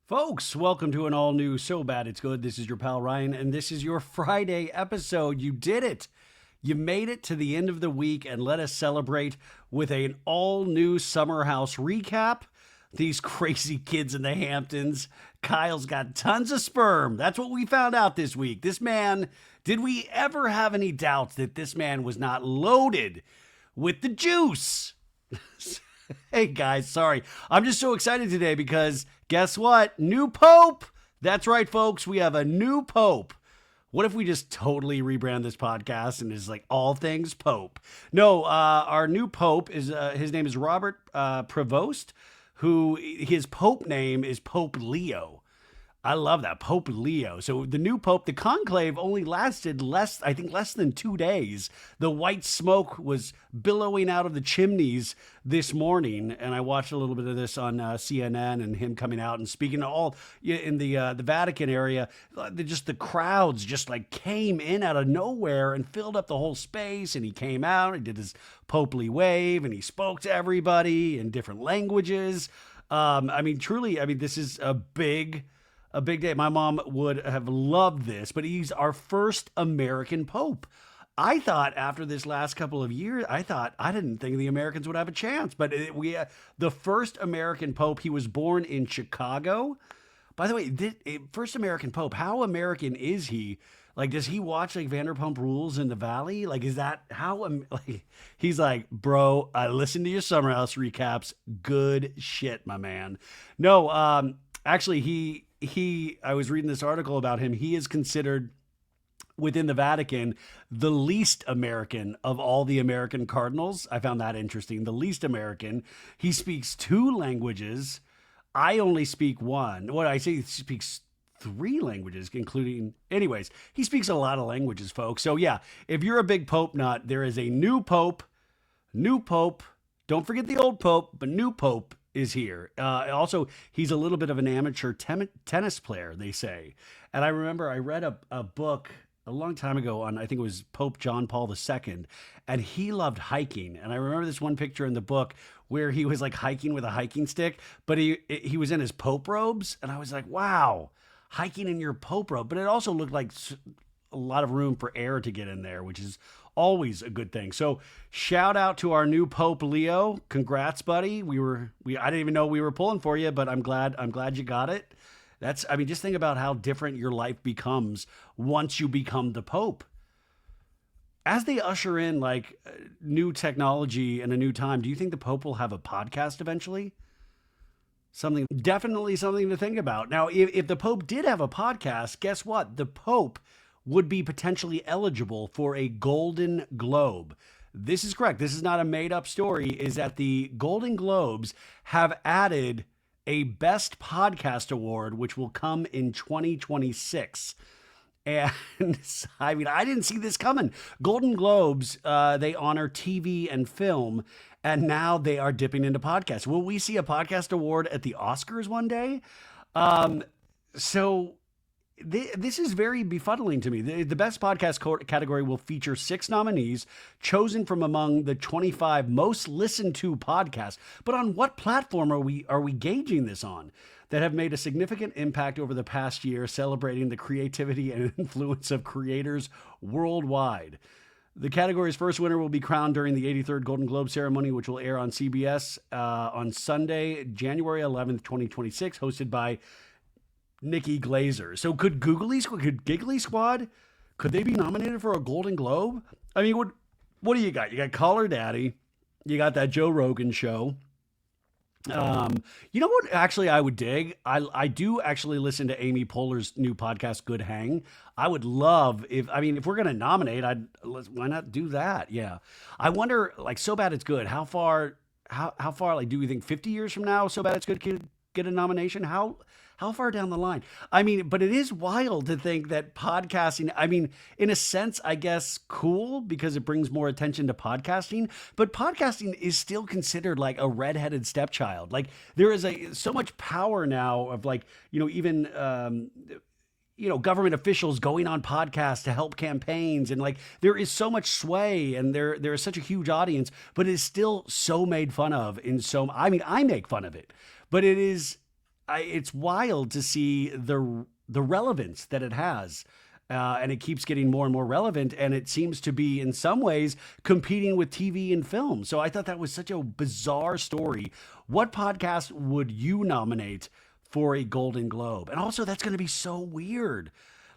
Folks, welcome to an all-new So Bad It's Good. This is your pal Ryan, and this is your Friday episode. You did it. You made it to the end of the week, and let us celebrate with an all-new Summer House recap. These crazy kids in the Hamptons. Kyle's got tons of sperm. That's what we found out this week. This man, did we ever have any doubts that this man was not loaded with the juice? Hey guys, sorry. I'm just so excited today because guess what? New Pope. That's right, folks. We have a new Pope. What if we just totally rebrand this podcast and it's like all things Pope? No, our new Pope is, his name is Robert Prevost, who his Pope name is Pope Leo. I love that, Pope Leo. So the new Pope, the conclave only lasted less than 2 days. The white smoke was billowing out of the chimneys this morning, and I watched a little bit of this on CNN and him coming out and speaking to all in the Vatican area. Just the crowds just like came in out of nowhere and filled up the whole space, and he came out and did his popely wave, and he spoke to everybody in different languages. Truly, this is a big day. My mom would have loved this, but he's our first American Pope. I thought after this last couple of years, I didn't think the Americans would have a chance, but the first American Pope, he was born in Chicago. By the way, first American Pope, how American is he? Like, does he watch like Vanderpump Rules in the Valley? Like, is that how, he's like, bro, I listened to your Summer House recaps. Good shit, my man. No, actually, I was reading this article about him. He is considered within the Vatican the least American of all the American cardinals. I found that interesting. The least American. He speaks 2 languages. I only speak 1. What I say, he speaks 3 languages, including, anyways, he speaks a lot of languages, folks. So yeah, if you're a big Pope nut, there is a new Pope. Don't forget the old Pope, but new Pope is here. Also, he's a little bit of an amateur tennis player, they say. And I remember I read a book a long time ago on, I think it was Pope John Paul II, and he loved hiking. And I remember this one picture in the book where he was like hiking with a hiking stick, but he was in his Pope robes. And I was like, wow, hiking in your Pope robe. But it also looked like a lot of room for air to get in there, which is always a good thing. So shout out to our new Pope Leo. Congrats, buddy. I didn't even know we were pulling for you, but I'm glad you got it. Just think about how different your life becomes once you become the Pope. As they usher in like new technology and a new time, do you think the Pope will have a podcast eventually? Definitely something to think about. Now, if the Pope did have a podcast, guess what? The Pope would be potentially eligible for a Golden Globe. This is correct. This is not a made-up story. Is that the Golden Globes have added a Best Podcast Award, which will come in 2026. And I didn't see this coming. Golden Globes, they honor TV and film, and now they are dipping into podcasts. Will we see a podcast award at the Oscars one day? This is very befuddling to me. The Best Podcast category will feature 6 nominees chosen from among the 25 most listened to podcasts. But on what platform are we gauging this on that have made a significant impact over the past year, celebrating the creativity and influence of creators worldwide? The category's first winner will be crowned during the 83rd Golden Globe ceremony, which will air on CBS on Sunday, January 11th, 2026, hosted by Nikki Glazer. So could Giggly Squad, could they be nominated for a Golden Globe? I mean, what do you got? You got Call Her Daddy. You got that Joe Rogan show. You know what? Actually, I would dig. I do actually listen to Amy Poehler's new podcast, Good Hang. I would love if we're gonna nominate, why not do that? Yeah. I wonder, like, So Bad It's Good. How far? Like, do we think 50 years from now, So Bad It's Good could get a nomination? How far down the line? But it is wild to think that podcasting, in a sense, I guess cool because it brings more attention to podcasting, but podcasting is still considered like a redheaded stepchild. Like there is so much power now of even government officials going on podcasts to help campaigns. And like, there is so much sway and there is such a huge audience, but it is still so made fun of I make fun of it, but it is, it's wild to see the relevance that it has. And it keeps getting more and more relevant, and it seems to be, in some ways, competing with TV and film. So I thought that was such a bizarre story. What podcast would you nominate for a Golden Globe? And also, that's going to be so weird.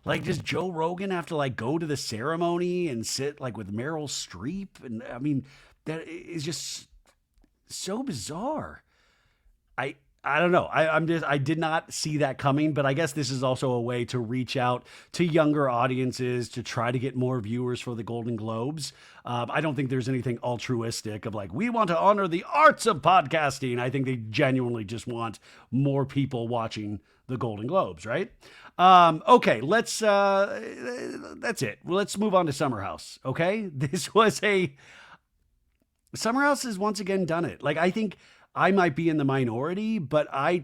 Like, does Joe Rogan have to, like, go to the ceremony and sit, like, with Meryl Streep? And, I mean, that is just so bizarre. I don't know. I did not see that coming, but I guess this is also a way to reach out to younger audiences to try to get more viewers for the Golden Globes. I don't think there's anything altruistic of like, we want to honor the arts of podcasting. I think they genuinely just want more people watching the Golden Globes, right? Okay, that's it. Let's move on to Summer House. Okay. Summer House has once again done it. Like, I think I might be in the minority, but I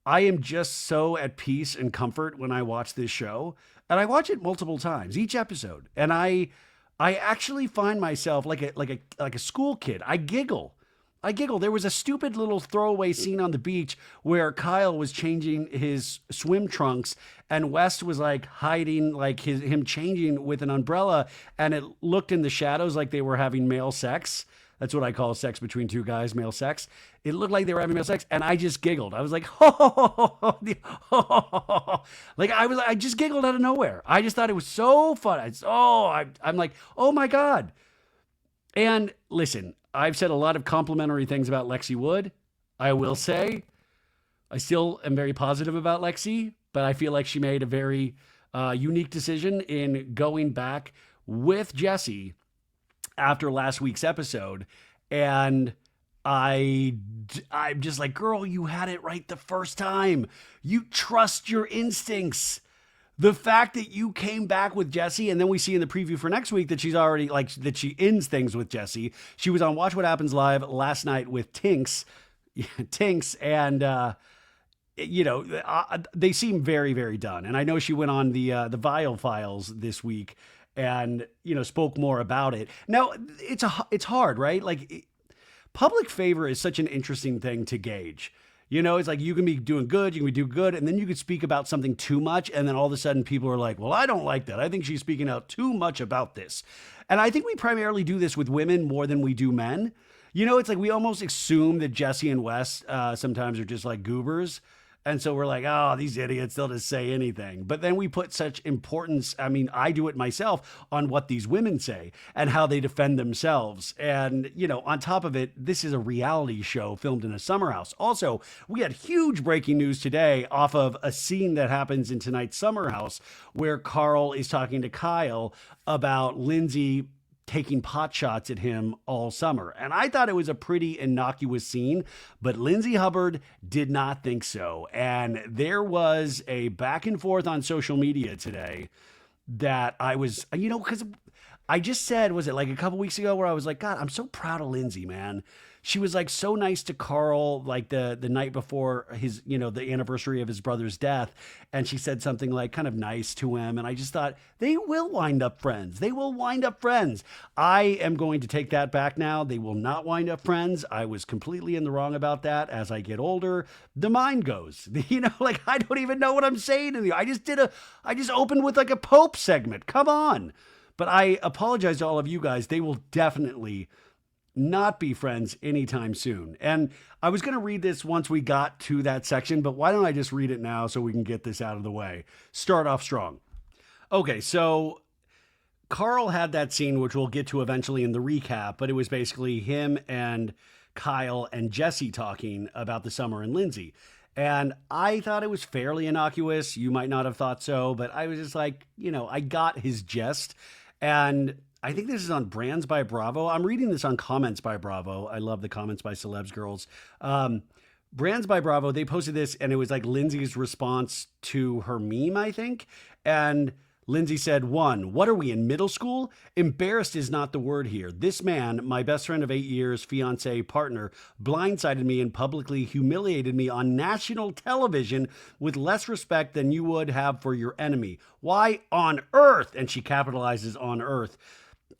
am just so at peace and comfort when I watch this show, and I watch it multiple times, each episode. And I actually find myself like a school kid. I giggle. There was a stupid little throwaway scene on the beach where Kyle was changing his swim trunks and West was like hiding, like him changing with an umbrella, and it looked in the shadows like they were having male sex. That's what I call sex between two guys, male sex. It looked like they were having male sex, and I just giggled. I was like, like I just giggled out of nowhere. I just thought it was so fun. I'm like, oh my God. And listen, I've said a lot of complimentary things about Lexi Wood. I will say, I still am very positive about Lexi, but I feel like she made a very unique decision in going back with Jesse after last week's episode. And I'm just like, girl, you had it right the first time. You trust your instincts. The fact that you came back with Jesse, and then we see in the preview for next week that she's already that she ends things with Jesse. She was on Watch What Happens Live last night with Tinks, and they seem very, very done. And I know she went on the Vile Files this week and spoke more about it. Now it's hard, right? Like, public favor is such an interesting thing to gauge. It's like you can be doing good, you can be doing good, and then you could speak about something too much, and then all of a sudden people are like, well, I don't like that. I think she's speaking out too much about this. And I think we primarily do this with women more than we do men. It's like we almost assume that Jesse and Wes sometimes are just like goobers. And so we're like, oh, these idiots, they'll just say anything. But then we put such importance, I mean, I do it myself, on what these women say and how they defend themselves. And, on top of it, this is a reality show filmed in a summer house. Also, we had huge breaking news today off of a scene that happens in tonight's summer house where Carl is talking to Kyle about Lindsay taking pot shots at him all summer. And I thought it was a pretty innocuous scene, but Lindsay Hubbard did not think so. And there was a back and forth on social media today that I was, because I just said, was it like a couple weeks ago where I was like, God, I'm so proud of Lindsay, man. She was like so nice to Carl, like the night before his, the anniversary of his brother's death. And she said something like kind of nice to him. And I just thought they will wind up friends. They will wind up friends. I am going to take that back now. They will not wind up friends. I was completely in the wrong about that. As I get older, the mind goes, like I don't even know what I'm saying to you. I just opened with like a Pope segment. Come on. But I apologize to all of you guys. They will definitely not be friends anytime soon. And I was going to read this once we got to that section, but why don't I just read it now so we can get this out of the way? Start off strong. Okay, so Carl had that scene, which we'll get to eventually in the recap, but it was basically him and Kyle and Jesse talking about the summer and Lindsay. And I thought it was fairly innocuous. You might not have thought so, but I was just like, I got his jest. And I think this is on Brands by Bravo. I'm reading this on Comments by Bravo. I love the Comments by Celebs Girls. Brands by Bravo, they posted this, and it was like Lindsay's response to her meme, I think. And Lindsay said, 1, what are we, in middle school? Embarrassed is not the word here. This man, my best friend of 8 years, fiance, partner, blindsided me and publicly humiliated me on national television with less respect than you would have for your enemy. Why on earth, and she capitalizes on earth,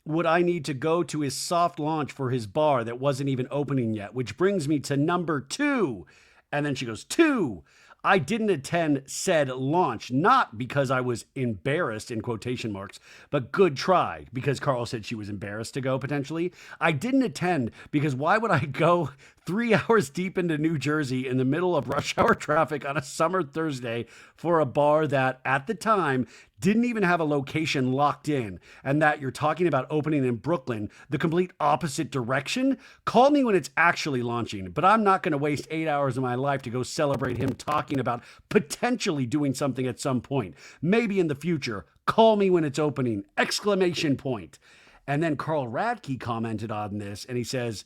would I need to go to his soft launch for his bar that wasn't even opening yet? Which brings me to number 2. And then she goes, 2, I didn't attend said launch, not because I was embarrassed, in quotation marks, but good try, because Carl said she was embarrassed to go potentially. I didn't attend because why would I go 3 hours deep into New Jersey in the middle of rush hour traffic on a summer Thursday for a bar that at the time didn't even have a location locked in, and that you're talking about opening in Brooklyn, the complete opposite direction? Call me when it's actually launching, but I'm not going to waste 8 hours of my life to go celebrate him talking about potentially doing something at some point. Maybe in the future. Call me when it's opening! Exclamation point. And then Carl Radke commented on this, and he says,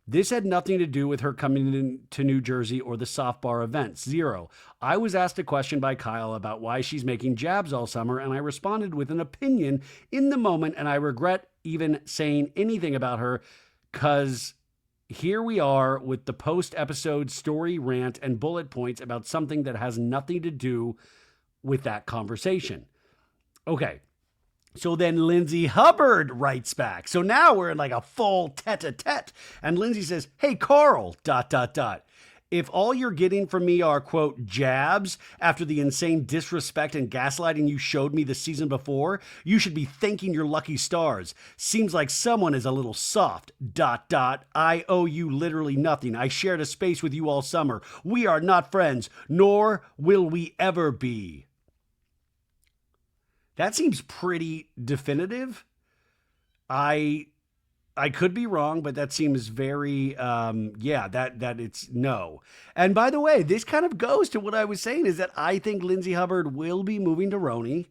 this had nothing to do with her coming to New Jersey or the soft bar event. 0. I was asked a question by Kyle about why she's making jabs all summer, and I responded with an opinion in the moment, and I regret even saying anything about her, because here we are with the post-episode story rant and bullet points about something that has nothing to do with that conversation. Okay. So then Lindsay Hubbard writes back. So now we're in like a full tete-a-tete. And Lindsay says, hey, Carl, ... If all you're getting from me are, quote, jabs after the insane disrespect and gaslighting you showed me the season before, you should be thanking your lucky stars. Seems like someone is a little soft, ... I owe you literally nothing. I shared a space with you all summer. We are not friends, nor will we ever be. That seems pretty definitive. I could be wrong, but that seems very, that it's no. And by the way, this kind of goes to what I was saying, is that I think Lindsay Hubbard will be moving to Roni.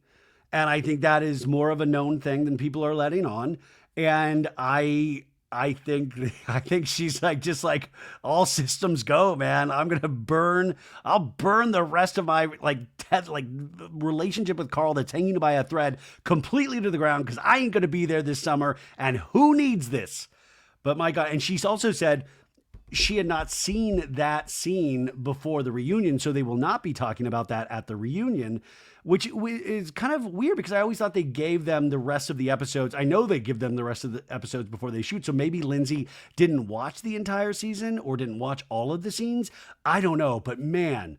And I think that is more of a known thing than people are letting on. And I think she's like, just like all systems go, man. I'll burn the rest of my relationship with Carl that's hanging by a thread completely to the ground, because I ain't going to be there this summer, and who needs this? But my God, and she's also said she had not seen that scene before the reunion, so they will not be talking about that at the reunion, which is kind of weird, because I always thought they gave them the rest of the episodes. I know they give them the rest of the episodes before they shoot, so maybe Lindsay didn't watch the entire season or didn't watch all of the scenes. I don't know, but man,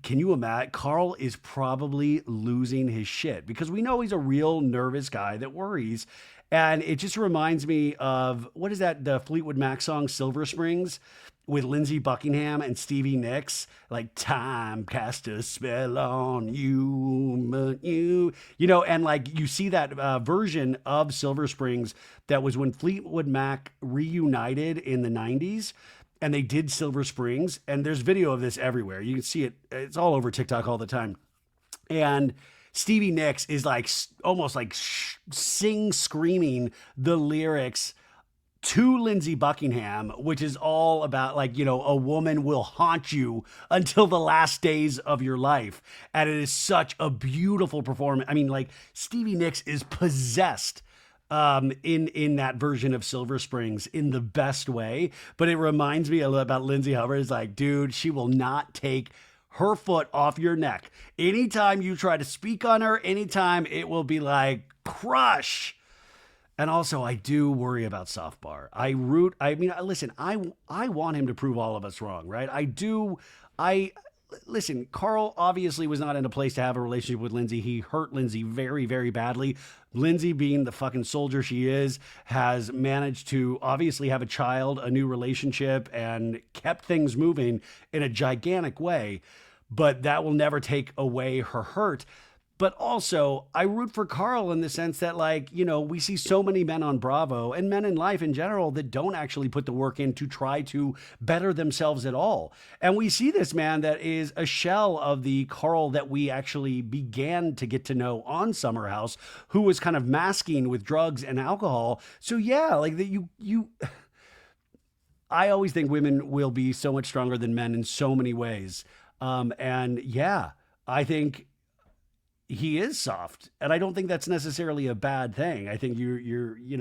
can you imagine? Carl is probably losing his shit, because we know he's a real nervous guy that worries. And it just reminds me of, what is that, the Fleetwood Mac song, Silver Springs, with Lindsey Buckingham and Stevie Nicks, like, time cast a spell on you, but you know, and like you see that version of Silver Springs that was when Fleetwood Mac reunited in the 90s. And they did Silver Springs, and there's video of this everywhere. You can see it. It's all over TikTok all the time. And Stevie Nicks is like almost like screaming the lyrics to Lindsey Buckingham, which is all about, like, you know, a woman will haunt you until the last days of your life. And it is such a beautiful performance. I mean, like, Stevie Nicks is possessed in that version of Silver Springs in the best way. But it reminds me a little about Lindsay Hubbard. It's like, dude, she will not take her foot off your neck. Anytime you try to speak on her, anytime, it will be like, crush. And also, I do worry about Softbar. Listen, I want him to prove all of us wrong, right? Listen, Carl obviously was not in a place to have a relationship with Lindsay. He hurt Lindsay very, very badly. Lindsay, being the fucking soldier she is, has managed to obviously have a child, a new relationship, and kept things moving in a gigantic way. But that will never take away her hurt. But also, I root for Carl in the sense that, like, you know, we see so many men on Bravo and men in life in general that don't actually put the work in to try to better themselves at all. And we see this man that is a shell of the Carl that we actually began to get to know on Summer House, who was kind of masking with drugs and alcohol. So yeah, like I always think women will be so much stronger than men in so many ways. And yeah, I think he is soft, and I don't think that's necessarily a bad thing. I think you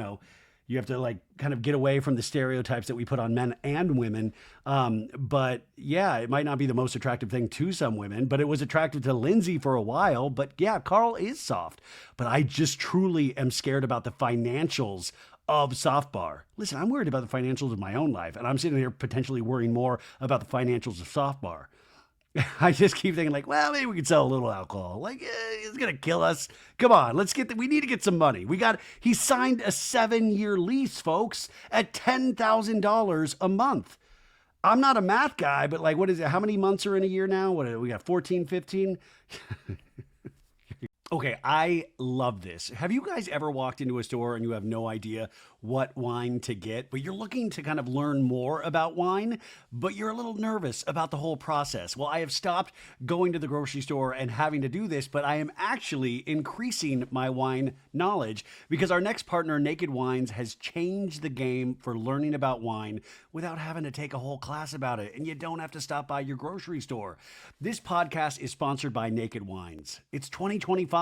have to, like, kind of get away from the stereotypes that we put on men and women. But yeah, it might not be the most attractive thing to some women, but it was attractive to Lindsay for a while. But yeah, Carl is soft, but I just truly am scared about the financials of Soft Bar. Listen, I'm worried about the financials of my own life, and I'm sitting here potentially worrying more about the financials of Soft Bar. I just keep thinking like, well, maybe we could sell a little alcohol. Like, it's going to kill us. Come on, we need to get some money. He signed a 7-year lease, folks, at $10,000 a month. I'm not a math guy, but like, what is it? How many months are in a year now? We got 14, 15? Okay, I love this. Have you guys ever walked into a store and you have no idea what wine to get, but you're looking to kind of learn more about wine, but you're a little nervous about the whole process? Well, I have stopped going to the grocery store and having to do this, but I am actually increasing my wine knowledge because our next partner, Naked Wines, has changed the game for learning about wine without having to take a whole class about it, and you don't have to stop by your grocery store. This podcast is sponsored by Naked Wines. It's 2025.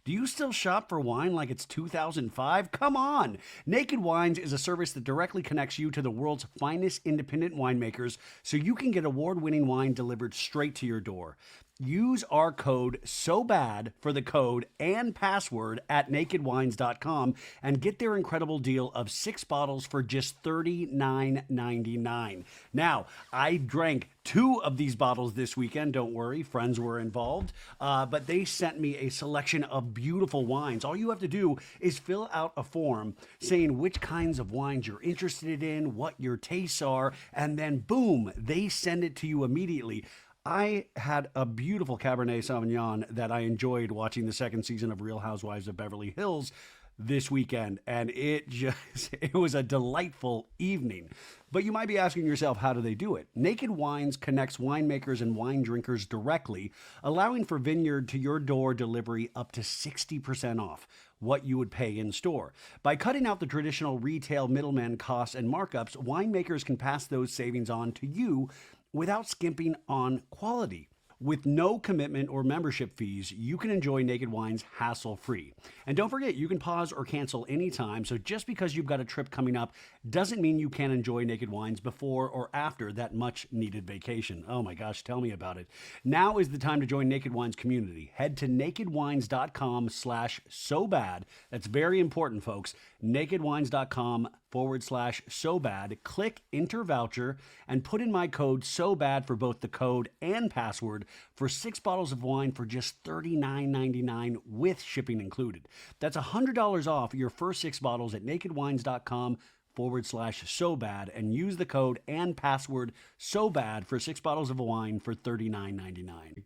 Do you still shop for wine like it's 2005? Come on! Naked Wines is a service that directly connects you to the world's finest independent winemakers so you can get award-winning wine delivered straight to your door. Use our code SOBAD for the code and password at nakedwines.com and get their incredible deal of 6 bottles for just $39.99. Now, I drank 2 of these bottles this weekend. Don't worry, friends were involved, but they sent me a selection of beautiful wines. All you have to do is fill out a form saying which kinds of wines you're interested in, what your tastes are, and then boom, they send it to you immediately. I had a beautiful Cabernet Sauvignon that I enjoyed watching the 2nd season of Real Housewives of Beverly Hills this weekend, and it was a delightful evening. But you might be asking yourself, how do they do it? Naked Wines connects winemakers and wine drinkers directly, allowing for vineyard to your door delivery up to 60% off what you would pay in store. By cutting out the traditional retail middleman costs and markups, winemakers can pass those savings on to you without skimping on quality. With no commitment or membership fees, you can enjoy Naked Wines hassle-free. And don't forget, you can pause or cancel anytime, so just because you've got a trip coming up doesn't mean you can't enjoy Naked Wines before or after that much-needed vacation. Oh my gosh, tell me about it. Now is the time to join Naked Wines community. Head to nakedwines.com/SoBad. That's very important, folks. nakedwines.com/SoBad. Click Enter Voucher and put in my code SOBAD for both the code and password for 6 bottles of wine for just $39.99 with shipping included. That's $100 off your first 6 bottles at nakedwines.com/SoBad and use the code and password SOBAD for 6 bottles of wine for $39.99.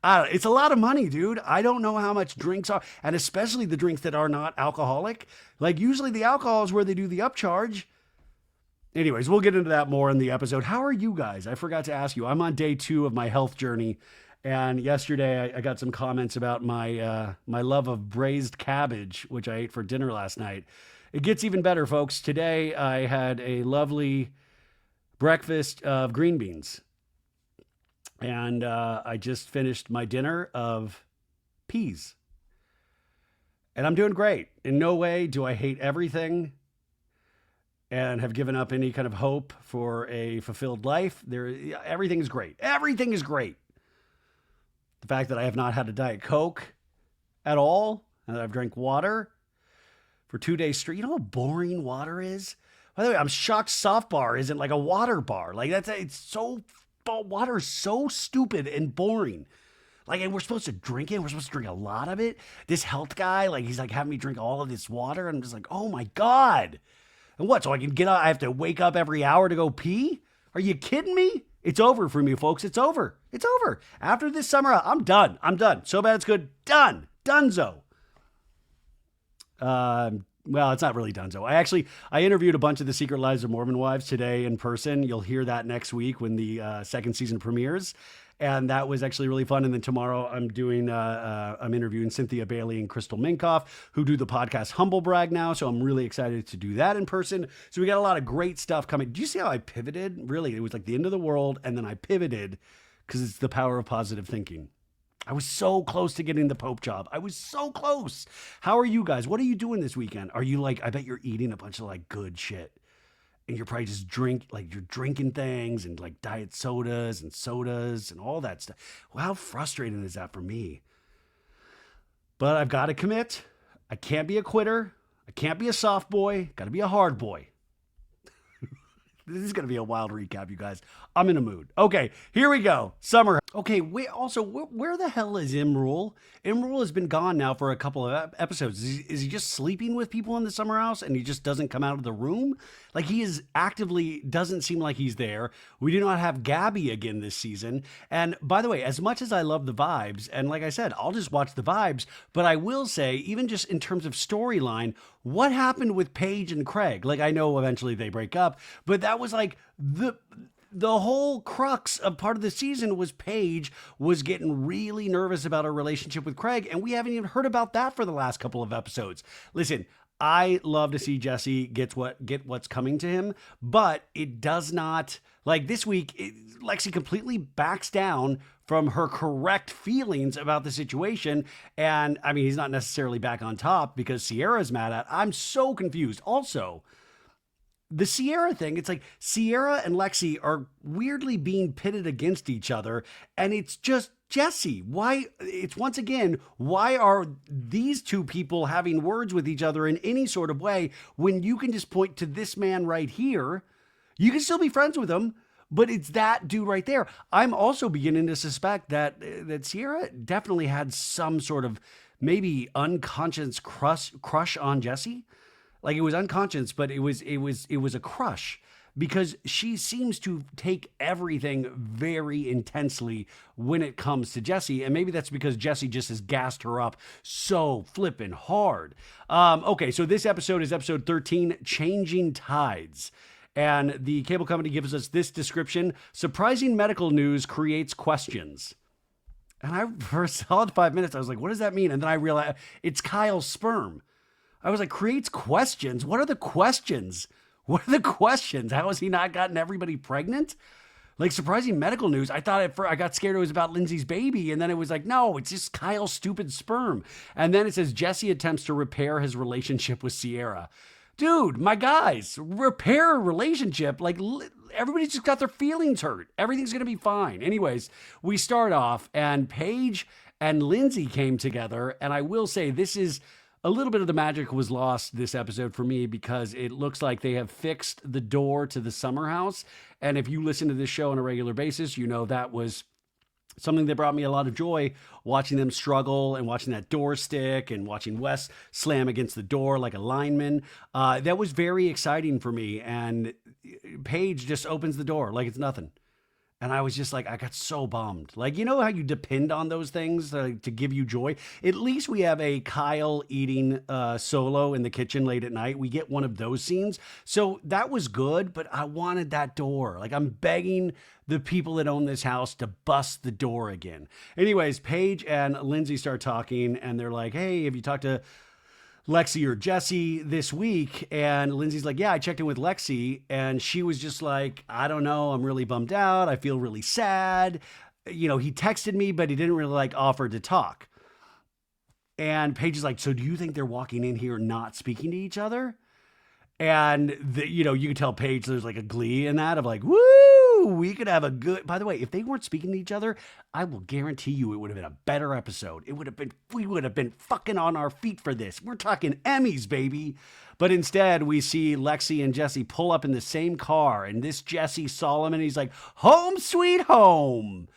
It's a lot of money, dude. I don't know how much drinks are, and especially the drinks that are not alcoholic. Like usually the alcohol is where they do the upcharge. Anyways, we'll get into that more in the episode. How are you guys? I forgot to ask you. I'm on day 2 of my health journey, and yesterday I got some comments about my love of braised cabbage, which I ate for dinner last night. It gets even better, folks. Today I had a lovely breakfast of green beans. And I just finished my dinner of peas. And I'm doing great. In no way do I hate everything and have given up any kind of hope for a fulfilled life. Everything is great. Everything is great. The fact that I have not had a Diet Coke at all, and that I've drank water for 2 days straight. You know how boring water is? By the way, I'm shocked Soft Bar isn't like a water bar. Like water is so stupid and boring. Like, and we're supposed to drink it. We're supposed to drink a lot of it. This health guy, like, he's like having me drink all of this water. And I'm just like, oh my God. And what? So I can get up, I have to wake up every hour to go pee? Are you kidding me? It's over for me, folks. It's over. It's over. After this summer, I'm done. I'm done. So bad it's good. Done. Donezo. Well, it's not really donezo. I interviewed a bunch of the Secret Lives of Mormon Wives today in person. You'll hear that next week when the 2nd season premieres. And that was actually really fun. And then tomorrow I'm interviewing Cynthia Bailey and Crystal Minkoff, who do the podcast Humble Brag now. So I'm really excited to do that in person. So we got a lot of great stuff coming. Do you see how I pivoted? Really, it was like the end of the world. And then I pivoted because it's the power of positive thinking. I was so close to getting the Pope job. I was so close. How are you guys? What are you doing this weekend? Are you like, I bet you're eating a bunch of like good shit. And you're probably just you're drinking things and like diet sodas and all that stuff. Well, how frustrating is that for me? But I've got to commit. I can't be a quitter. I can't be a soft boy. Got to be a hard boy. This is going to be a wild recap, you guys. I'm in a mood. Okay, here we go. Summer. Okay, where the hell is Imrul? Imrul has been gone now for a couple of episodes. Is he just sleeping with people in the summer house and he just doesn't come out of the room? Like, he is actively, doesn't seem like he's there. We do not have Gabby again this season. And by the way, as much as I love the vibes, and like I said, I'll just watch the vibes, but I will say, even just in terms of storyline, what happened with Paige and Craig? Like, I know eventually they break up, but that was like the whole crux of part of the season was Paige was getting really nervous about her relationship with Craig, and we haven't even heard about that for the last couple of episodes. Listen, I love to see Jesse get what's coming to him, but it does not, like this week, Lexi completely backs down from her correct feelings about the situation. And I mean, he's not necessarily back on top because Ciara's mad at. I'm so confused. Also, the Ciara thing, it's like Ciara and Lexi are weirdly being pitted against each other, and it's just Jesse. Why? It's once again, why are these two people having words with each other in any sort of way when you can just point to this man right here? You can still be friends with him, but it's that dude right there. I'm also beginning to suspect that Ciara definitely had some sort of maybe unconscious crush on Jesse. Like, it was unconscious, but it was a crush, because she seems to take everything very intensely when it comes to Jesse. And maybe that's because Jesse just has gassed her up so flippin' hard. Okay, so this episode is episode 13, Changing Tides. And the cable company gives us this description: surprising medical news creates questions. And for a solid 5 minutes, I was like, what does that mean? And then I realized it's Kyle's sperm. I was like, creates questions? What are the questions? What are the questions? How has he not gotten everybody pregnant? Like, surprising medical news. I thought I got scared it was about Lindsay's baby. And then it was like, no, it's just Kyle's stupid sperm. And then it says Jesse attempts to repair his relationship with Ciara. Dude, my guys, repair a relationship. Like, everybody's just got their feelings hurt. Everything's going to be fine. Anyways, we start off and Paige and Lindsay came together. And I will say, this is a little bit of the magic was lost this episode for me, because it looks like they have fixed the door to the summer house. And if you listen to this show on a regular basis, you know that was something that brought me a lot of joy, watching them struggle and watching that door stick and watching Wes slam against the door like a lineman. That was very exciting for me. And Paige just opens the door like it's nothing. And I was just like, I got so bummed. Like, you know how you depend on those things to give you joy? At least we have a Kyle eating solo in the kitchen late at night. We get one of those scenes. So that was good, but I wanted that door. Like, I'm begging the people that own this house to bust the door again. Anyways, Paige and Lindsay start talking, and they're like, hey, have you talked to Lexi or Jesse this week? And Lindsay's like, yeah, I checked in with Lexi. And she was just like, I don't know. I'm really bummed out. I feel really sad. You know, he texted me, but he didn't really like offer to talk. And Paige is like, so do you think they're walking in here not speaking to each other? And you know, you can tell Paige there's like a glee in that of like, woo, we could have a good, by the way, if they weren't speaking to each other, I will guarantee you it would have been a better episode. We would have been fucking on our feet for this. We're talking Emmys, baby. But instead we see Lexi and Jesse pull up in the same car, and this Jesse Solomon, he's like, home sweet home.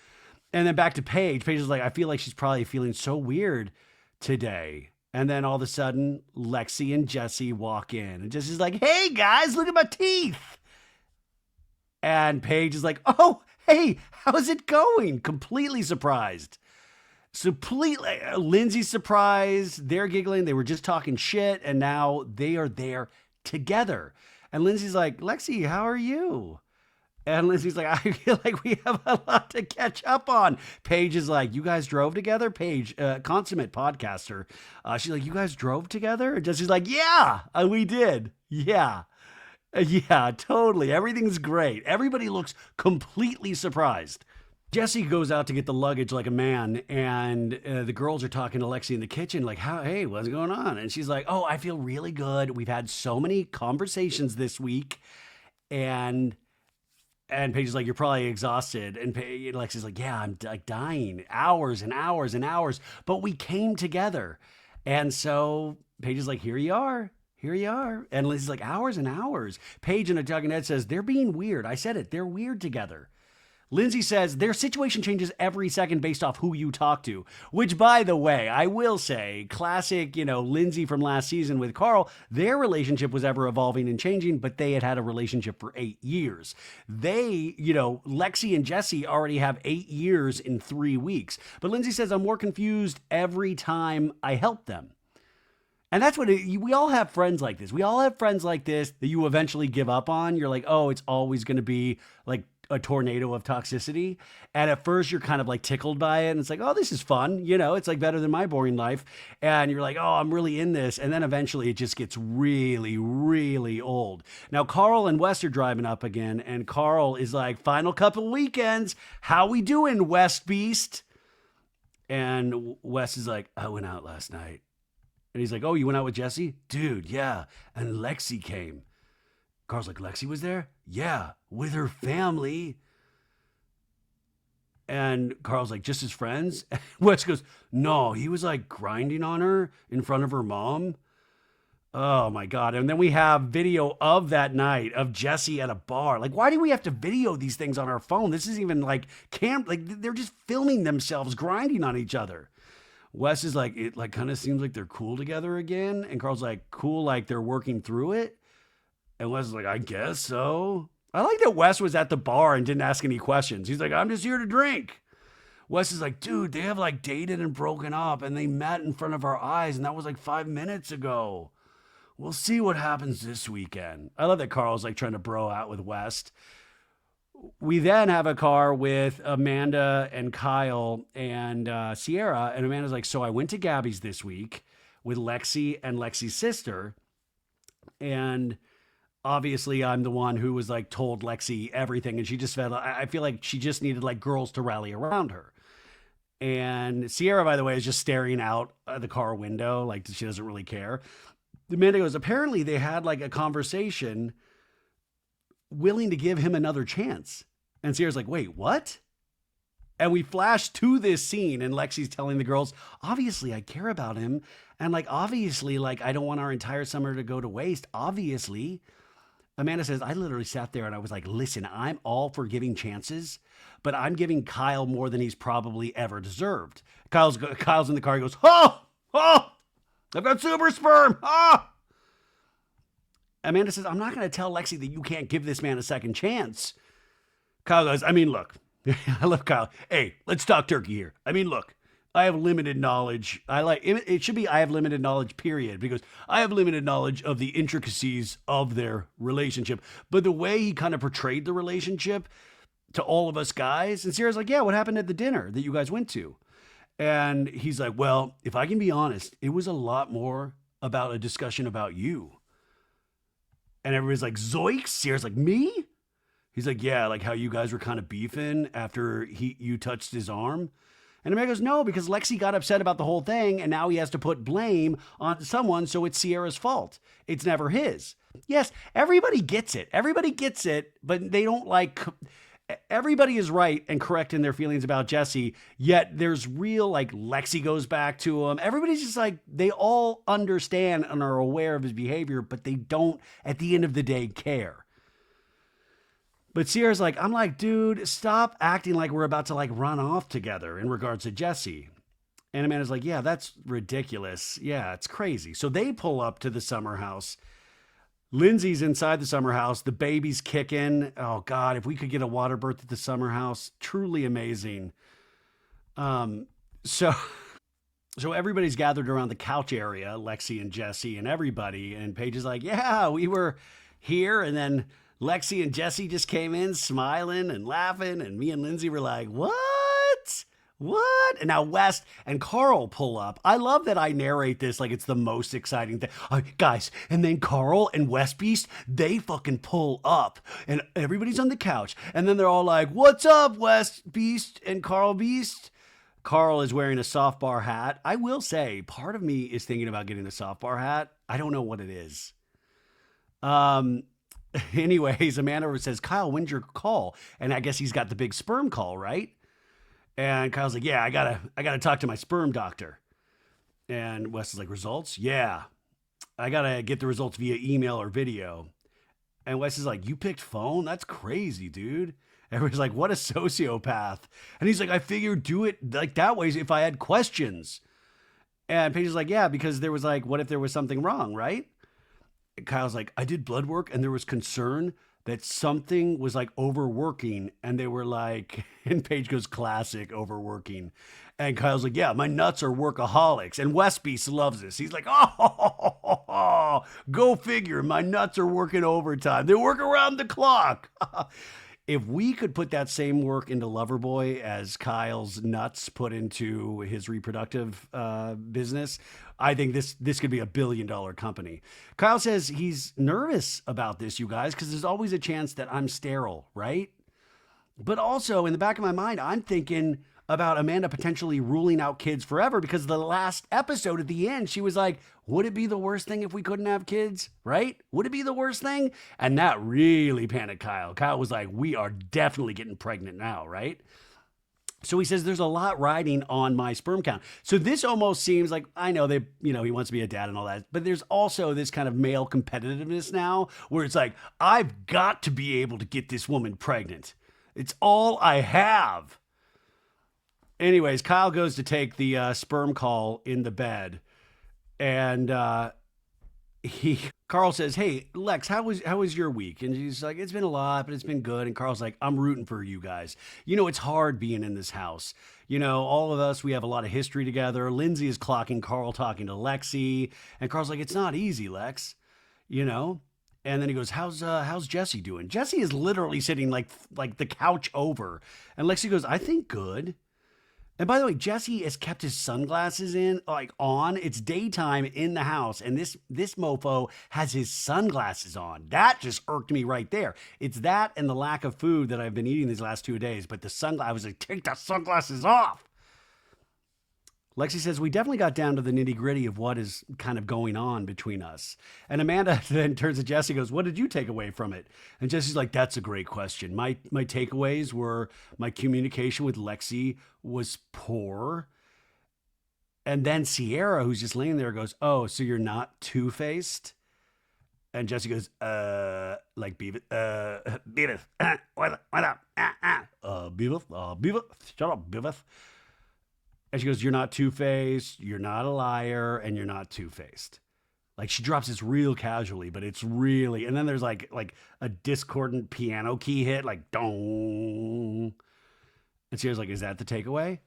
And then back to Paige. Paige is like, I feel like she's probably feeling so weird today. And then all of a sudden, Lexi and Jesse walk in. And Jesse's like, hey, guys, look at my teeth. And Paige is like, oh, hey, how's it going? Completely surprised. Lindsay's surprised. They're giggling. They were just talking shit. And now they are there together. And Lindsay's like, Lexi, how are you? And Lindsay's like, I feel like we have a lot to catch up on. Paige is like, you guys drove together? Paige, consummate podcaster. She's like, you guys drove together? And Jesse's like, yeah, we did. Yeah. Yeah, totally. Everything's great. Everybody looks completely surprised. Jesse goes out to get the luggage like a man, and the girls are talking to Lexi in the kitchen like, hey, what's going on? And she's like, oh, I feel really good. We've had so many conversations this week. And Paige is like, you're probably exhausted. And Lexi's like, yeah, I'm like dying. Hours and hours and hours. But we came together. And so Paige is like, here you are. here you are. And Lindsay's like, hours and hours. Paige in a talking head says, they're being weird. I said it. They're weird together. Lindsay says their situation changes every second based off who you talk to, which, by the way, I will say, classic, Lindsay from last season with Carl, their relationship was ever evolving and changing, but they had a relationship for 8 years. They, Lexi and Jesse already have 8 years in 3 weeks. But Lindsay says, I'm more confused every time I help them. And that's we all have friends like this. We all have friends like this that you eventually give up on. You're like, oh, it's always going to be like a tornado of toxicity. And at first you're kind of like tickled by it. And it's like, oh, this is fun. It's like better than my boring life. And you're like, oh, I'm really in this. And then eventually it just gets really, really old. Now, Carl and Wes are driving up again. And Carl is like, final couple weekends. How we doing, West Beast? And Wes is like, I went out last night. And he's like, oh, you went out with Jesse? Dude, yeah. And Lexi came. Carl's like, Lexi was there? Yeah, with her family. And Carl's like, just his friends? And Wes goes, no, he was like grinding on her in front of her mom. Oh my God. And then we have video of that night of Jesse at a bar. Like, why do we have to video these things on our phone? This isn't even like they're just filming themselves grinding on each other. Wes is like, it like kind of seems like they're cool together again. And Carl's like, cool, like they're working through it. And Wes is like, I guess so. I like that Wes was at the bar and didn't ask any questions. He's like, I'm just here to drink. Wes is like, dude, they have like dated and broken up and they met in front of our eyes. And that was like 5 minutes ago. We'll see what happens this weekend. I love that Carl's like trying to bro out with Wes. We then have a car with Amanda and Kyle and Ciara. And Amanda's like, so I went to Gabby's this week with Lexi and Lexi's sister. And obviously I'm the one who was like told Lexi everything. And she just felt, I feel like she just needed like girls to rally around her. And Ciara, by the way, is just staring out the car window. Like she doesn't really care. Amanda goes, apparently they had like a conversation willing to give him another chance. And Ciara's like, wait, what? And we flash to this scene and Lexi's telling the girls, obviously I care about him. And like, obviously, like, I don't want our entire summer to go to waste. Obviously. Amanda says, I literally sat there and I was like, listen, I'm all for giving chances, but I'm giving Kyle more than he's probably ever deserved. Kyle's in the car. He goes, oh, I've got super sperm. Amanda says, I'm not going to tell Lexi that you can't give this man a second chance. Kyle goes, I mean, look, I love Kyle. Hey, let's talk turkey here. I mean, look, I have limited knowledge. It should be, I have limited knowledge, period, because I have limited knowledge of the intricacies of their relationship. But the way he kind of portrayed the relationship to all of us guys, and Ciara's like, yeah, what happened at the dinner that you guys went to? And he's like, well, if I can be honest, it was a lot more about a discussion about you. And everybody's like, zoinks? Ciara's like, me? He's like, yeah, like how you guys were kind of beefing after you touched his arm. And Amanda goes, no, because Lexi got upset about the whole thing, and now he has to put blame on someone, so it's Ciara's fault. It's never his. Yes, everybody gets it. Everybody gets it, but they don't like... Everybody is right and correct in their feelings about Jesse, yet there's real, like, Lexi goes back to him. Everybody's just like, they all understand and are aware of his behavior, but they don't, at the end of the day, care. But Ciara's like, I'm like, dude, stop acting like we're about to, like, run off together in regards to Jesse. And Amanda's like, yeah, that's ridiculous. Yeah, it's crazy. So they pull up to the summer house. Lindsay's inside the summer house. The baby's kicking. Oh, God, if we could get a water birth at the summer house, truly amazing. So everybody's gathered around the couch area, Lexi and Jesse and everybody. And Paige is like, yeah, we were here. And then Lexi and Jesse just came in smiling and laughing. And me and Lindsay were like, what? What? And now West and Carl pull up. I love that I narrate this like it's the most exciting thing. Guys, and then Carl and West Beast, they fucking pull up. And everybody's on the couch. And then they're all like, what's up, West Beast and Carl Beast? Carl is wearing a soft bar hat. I will say, part of me is thinking about getting a soft bar hat. I don't know what it is. Anyways, Amanda says, Kyle, when's your call? And I guess he's got the big sperm call, right? And Kyle's like, yeah, I gotta talk to my sperm doctor. And Wes is like, results? Yeah. I got to get the results via email or video. And Wes is like, you picked phone? That's crazy, dude. Everybody's like, what a sociopath. And he's like, I figured do it like that way if I had questions. And Paige is like, yeah, because there was like, what if there was something wrong, right? And Kyle's like, I did blood work and there was concern that something was like overworking. And they were like, and Paige goes, classic overworking. And Kyle's like, yeah, my nuts are workaholics. And Westbeast loves this. He's like, oh, go figure. My nuts are working overtime. They work around the clock. If we could put that same work into Loverboy as Kyle's nuts put into his reproductive business, I think this could be $1 billion company. Kyle says he's nervous about this, you guys, because there's always a chance that I'm sterile, right? But also in the back of my mind, I'm thinking about Amanda potentially ruling out kids forever, because the last episode at the end, she was like, would it be the worst thing if we couldn't have kids, right? Would it be the worst thing? And that really panicked Kyle. Kyle was like, we are definitely getting pregnant now, right? So he says there's a lot riding on my sperm count. So this almost seems like, I know he wants to be a dad and all that, but there's also this kind of male competitiveness now where it's like, I've got to be able to get this woman pregnant. It's all I have. Anyways, Kyle goes to take the sperm call in the bed, and Carl says, "Hey, Lex, how was your week?" And she's like, "It's been a lot, but it's been good." And Carl's like, "I'm rooting for you guys. You know, it's hard being in this house. You know, all of us, we have a lot of history together. Lindsay is clocking Carl talking to Lexi, and Carl's like, it's not easy, Lex. You know." And then he goes, how's Jesse doing? Jesse is literally sitting like the couch over, and Lexi goes, "I think good." And by the way, Jesse has kept his sunglasses on. It's daytime in the house, and this mofo has his sunglasses on. That just irked me right there. It's that and the lack of food that I've been eating these last 2 days. But I was like, take the sunglasses off. Lexi says, we definitely got down to the nitty gritty of what is kind of going on between us. And Amanda then turns to Jesse and goes, what did you take away from it? And Jesse's like, that's a great question. My takeaways were my communication with Lexi was poor. And then Ciara, who's just laying there, goes, oh, so you're not two-faced? And Jesse goes, like Beavis, Beavis, what up, Beavis, Beavis, shut up, Beavis. And she goes, you're not two-faced, you're not a liar, and you're not two-faced. Like, she drops this real casually, but it's really, and then there's like a discordant piano key hit, like, dong. And Ciara's like, is that the takeaway?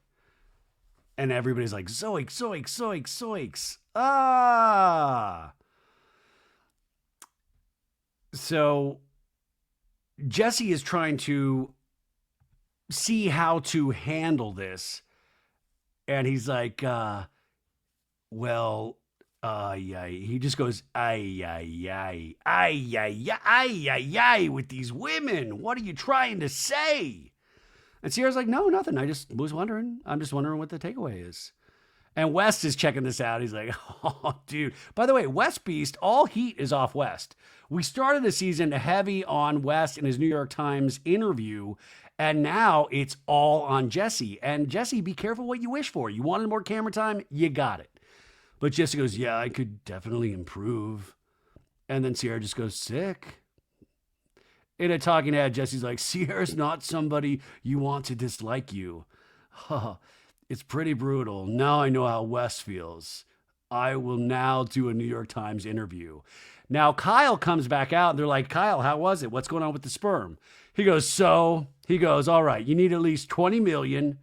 And everybody's like, zoinks, zoinks, zoinks, zoinks. Ah. So Jesse is trying to see how to handle this. And he's like, yeah. He just goes, ay, with these women. What are you trying to say? And Ciara's like, no, nothing. I just was wondering. I'm just wondering what the takeaway is. And West is checking this out. He's like, oh, dude. By the way, West Beast, all heat is off West. We started the season heavy on West in his New York Times interview, and now it's all on Jesse. And Jesse, be careful what you wish for. You wanted more camera time? You got it. But Jesse goes, yeah, I could definitely improve. And then Ciara just goes, sick. In a talking head, Jesse's like, Ciara's not somebody you want to dislike you. It's pretty brutal. Now I know how Wes feels. I will now do a New York Times interview. Now Kyle comes back out and they're like, Kyle, how was it? What's going on with the sperm? He goes, all right, you need at least 20 million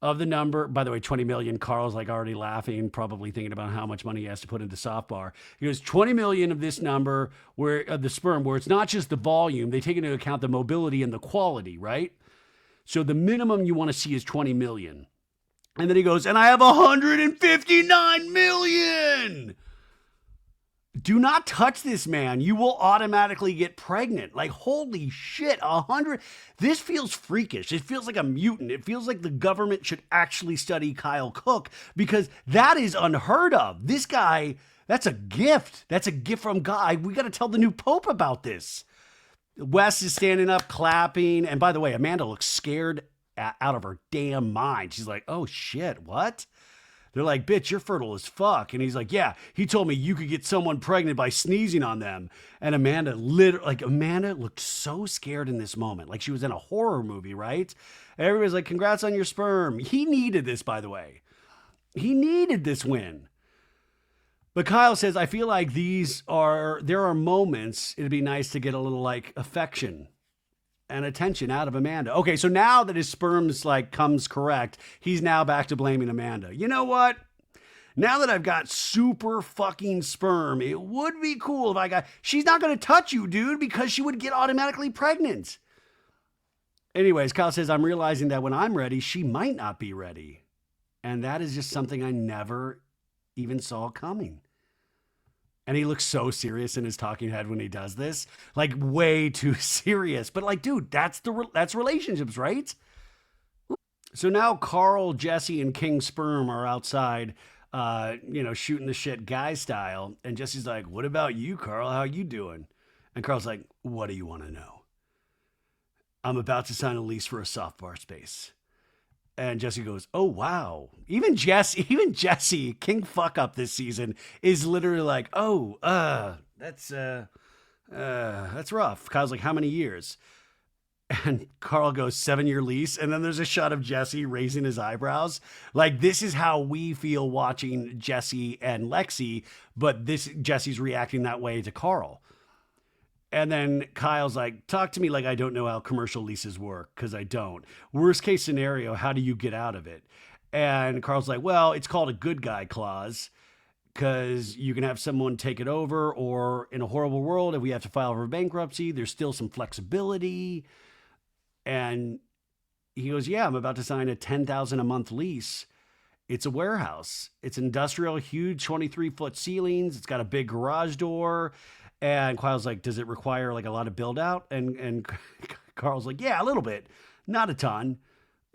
of the number. By the way, 20 million, Carl's like already laughing, probably thinking about how much money he has to put into soft bar. He goes, 20 million of this number of the sperm, where it's not just the volume, they take into account the mobility and the quality, right? So the minimum you want to see is 20 million. And then he goes, and I have 159 million. Do not touch this man. You will automatically get pregnant. Like, holy shit, 100. This feels freakish. It feels like a mutant. It feels like the government should actually study Kyle Cooke, because that is unheard of. This guy, that's a gift. That's a gift from God. We got to tell the new Pope about this. Wes is standing up, clapping. And by the way, Amanda looks scared out of her damn mind. She's like, oh shit, what? They're like, bitch, you're fertile as fuck. And he's like, yeah, he told me you could get someone pregnant by sneezing on them. And Amanda looked so scared in this moment. Like she was in a horror movie, right? Everybody's like, congrats on your sperm. He needed this, by the way. He needed this win. But Kyle says, I feel like there are moments it'd be nice to get a little like affection and attention out of Amanda. Okay, so now that his sperm's like comes correct, he's now back to blaming Amanda. You know what? Now that I've got super fucking sperm, it would be cool if she's not going to touch you, dude, because she would get automatically pregnant. Anyways, Kyle says, I'm realizing that when I'm ready, she might not be ready. And that is just something I never even saw coming. And he looks so serious in his talking head when he does this, like way too serious. But like, dude, that's relationships, right? So now Carl, Jesse, and King Sperm are outside, shooting the shit guy style. And Jesse's like, what about you, Carl? How you doing? And Carl's like, what do you want to know? I'm about to sign a lease for a soft bar space. And Jesse goes, oh, wow. Even Jesse, king fuck up this season, is literally like, oh, that's rough. Kyle's like, how many years? And Carl goes, 7-year lease. And then there's a shot of Jesse raising his eyebrows. Like, this is how we feel watching Jesse and Lexi, but Jesse's reacting that way to Carl. And then Kyle's like, talk to me like I don't know how commercial leases work, because I don't. Worst case scenario, how do you get out of it? And Carl's like, well, it's called a good guy clause, because you can have someone take it over, or in a horrible world, if we have to file for bankruptcy, there's still some flexibility. And he goes, yeah, I'm about to sign a $10,000 a month lease. It's a warehouse. It's industrial, huge 23-foot ceilings. It's got a big garage door. And Kyle's like, does it require like a lot of build out? And Carl's like, yeah, a little bit, not a ton.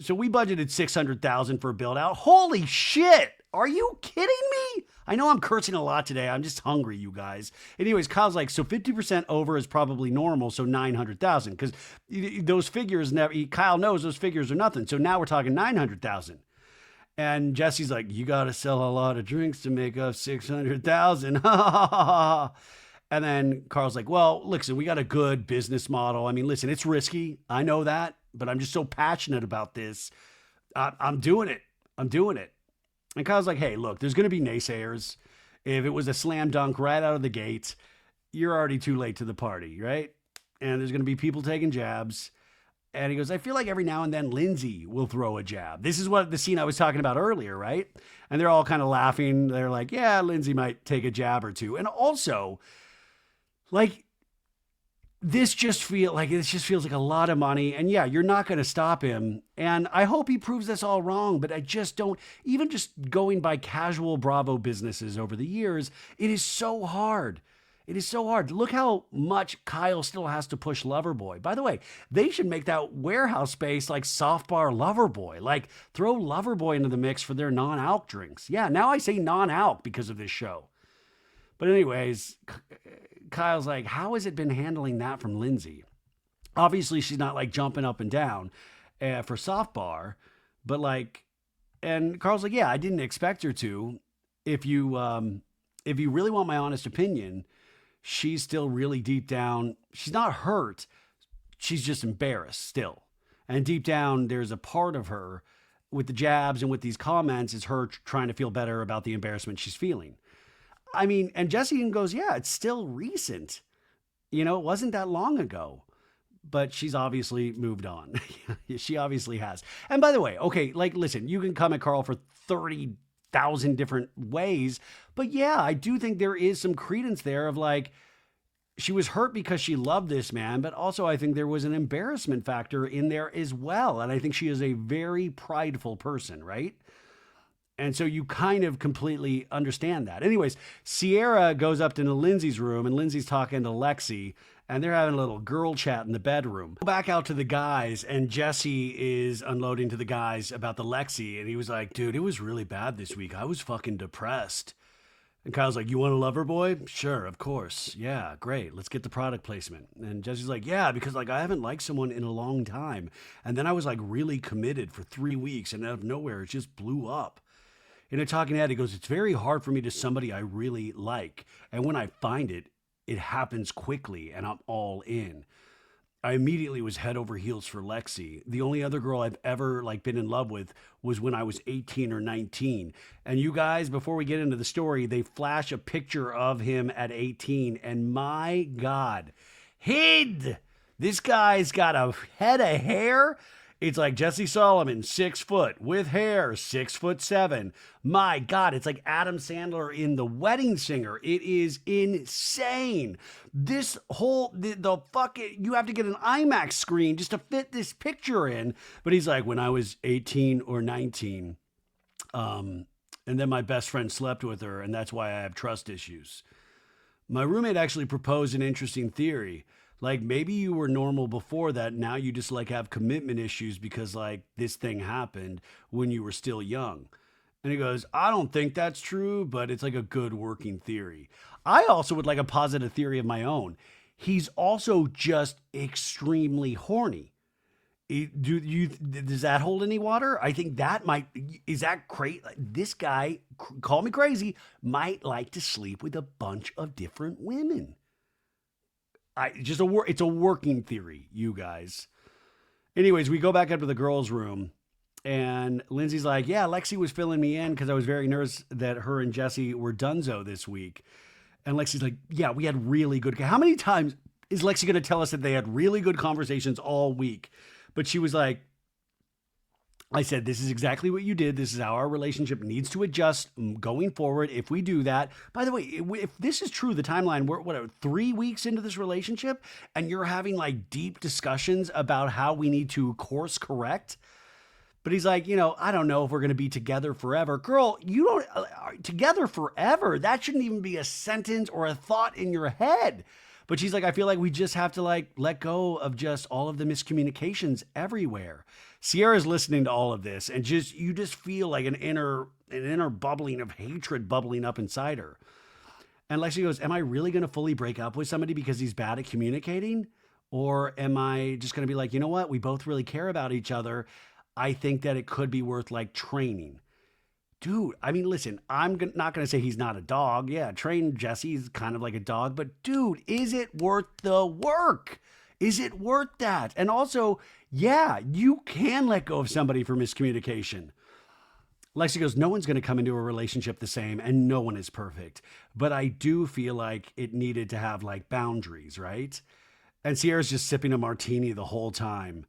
So we budgeted $600,000 for a build out. Holy shit. Are you kidding me? I know I'm cursing a lot today. I'm just hungry, you guys. Anyways, Kyle's like, so 50% over is probably normal. So 900,000, because those figures Kyle knows those figures are nothing. So now we're talking 900,000. And Jesse's like, you got to sell a lot of drinks to make up 600,000. And then Carl's like, well, listen, we got a good business model. I mean, listen, it's risky. I know that, but I'm just so passionate about this. I'm doing it. I'm doing it. And Kyle's like, hey, look, there's going to be naysayers. If it was a slam dunk right out of the gate, you're already too late to the party, right? And there's going to be people taking jabs. And he goes, I feel like every now and then Lindsay will throw a jab. This is what the scene I was talking about earlier, right? And they're all kind of laughing. They're like, yeah, Lindsay might take a jab or two. And also, like, this just feels like a lot of money. And yeah, you're not going to stop him. And I hope he proves this all wrong, but I just don't, even just going by casual Bravo businesses over the years, it is so hard. It is so hard. Look how much Kyle still has to push Loverboy. By the way, they should make that warehouse space like soft bar Loverboy. Like, throw Loverboy into the mix for their non-alc drinks. Yeah, now I say non-alc because of this show. But anyways, Kyle's like, how has it been handling that from Lindsay? Obviously, she's not like jumping up and down for soft bar, but like, and Carl's like, yeah, I didn't expect her to. If you really want my honest opinion, she's still really deep down. She's not hurt. She's just embarrassed still. And deep down, there's a part of her with the jabs and with these comments is her trying to feel better about the embarrassment she's feeling. I mean, and Jesse goes, yeah, it's still recent. You know, it wasn't that long ago. But she's obviously moved on. She obviously has. And by the way, okay, like, listen, you can come at Carl for 30,000 different ways. But yeah, I do think there is some credence there of like, she was hurt because she loved this man. But also I think there was an embarrassment factor in there as well. And I think she is a very prideful person, right? And so you kind of completely understand that. Anyways, Ciara goes up to Lindsay's room and Lindsay's talking to Lexi and they're having a little girl chat in the bedroom. Back out to the guys and Jesse is unloading to the guys about the Lexi. And he was like, dude, it was really bad this week. I was fucking depressed. And Kyle's like, you want a lover boy? Sure, of course. Yeah, great. Let's get the product placement. And Jesse's like, yeah, because like I haven't liked someone in a long time. And then I was like really committed for 3 weeks and out of nowhere, it just blew up. In a talking head, he goes, it's very hard for me to somebody I really like. And when I find it, it happens quickly and I'm all in. I immediately was head over heels for Lexi. The only other girl I've ever been in love with was when I was 18 or 19. And you guys, before we get into the story, they flash a picture of him at 18. And my God, this guy's got a head of hair. It's like Jesse Solomon, 6 foot, with hair, 6'7". My God, it's like Adam Sandler in The Wedding Singer. It is insane. This whole, the fucking, you have to get an IMAX screen just to fit this picture in. But he's like, when I was 18 or 19, and then my best friend slept with her, and that's why I have trust issues. My roommate actually proposed an interesting theory. Like, maybe you were normal before that. Now you just have commitment issues because this thing happened when you were still young. And he goes, I don't think that's true, but it's a good working theory. I also would like a positive theory of my own. He's also just extremely horny. Does that hold any water? I think that is that crazy? This guy, call me crazy, might like to sleep with a bunch of different women. It's a working theory, you guys. Anyways, we go back up to the girls' room, and Lindsay's like, yeah, Lexi was filling me in because I was very nervous that her and Jesse were donezo this week. And Lexi's like, yeah, we had really good. How many times is Lexi going to tell us that they had really good conversations all week? But she was like, I said, this is exactly what you did. This is how our relationship needs to adjust going forward if we do that. By the way, if this is true, the timeline, we're 3 weeks into this relationship and you're having deep discussions about how we need to course correct. But he's like, I don't know if we're going to be together forever. Girl, you don't, together forever. That shouldn't even be a sentence or a thought in your head. But she's like, I feel like we just have to let go of just all of the miscommunications everywhere. Ciara's listening to all of this and you just feel like an inner bubbling of hatred bubbling up inside her. And Lexi goes, am I really going to fully break up with somebody because he's bad at communicating? Or am I just going to be like, you know what? We both really care about each other. I think that it could be worth training. Dude, I mean, listen, I'm not going to say he's not a dog. Yeah, train Jesse's kind of like a dog. But dude, is it worth the work? Is it worth that? And also, yeah, you can let go of somebody for miscommunication. Lexi goes, no one's going to come into a relationship the same and no one is perfect. But I do feel like it needed to have boundaries, right? And Ciara's just sipping a martini the whole time.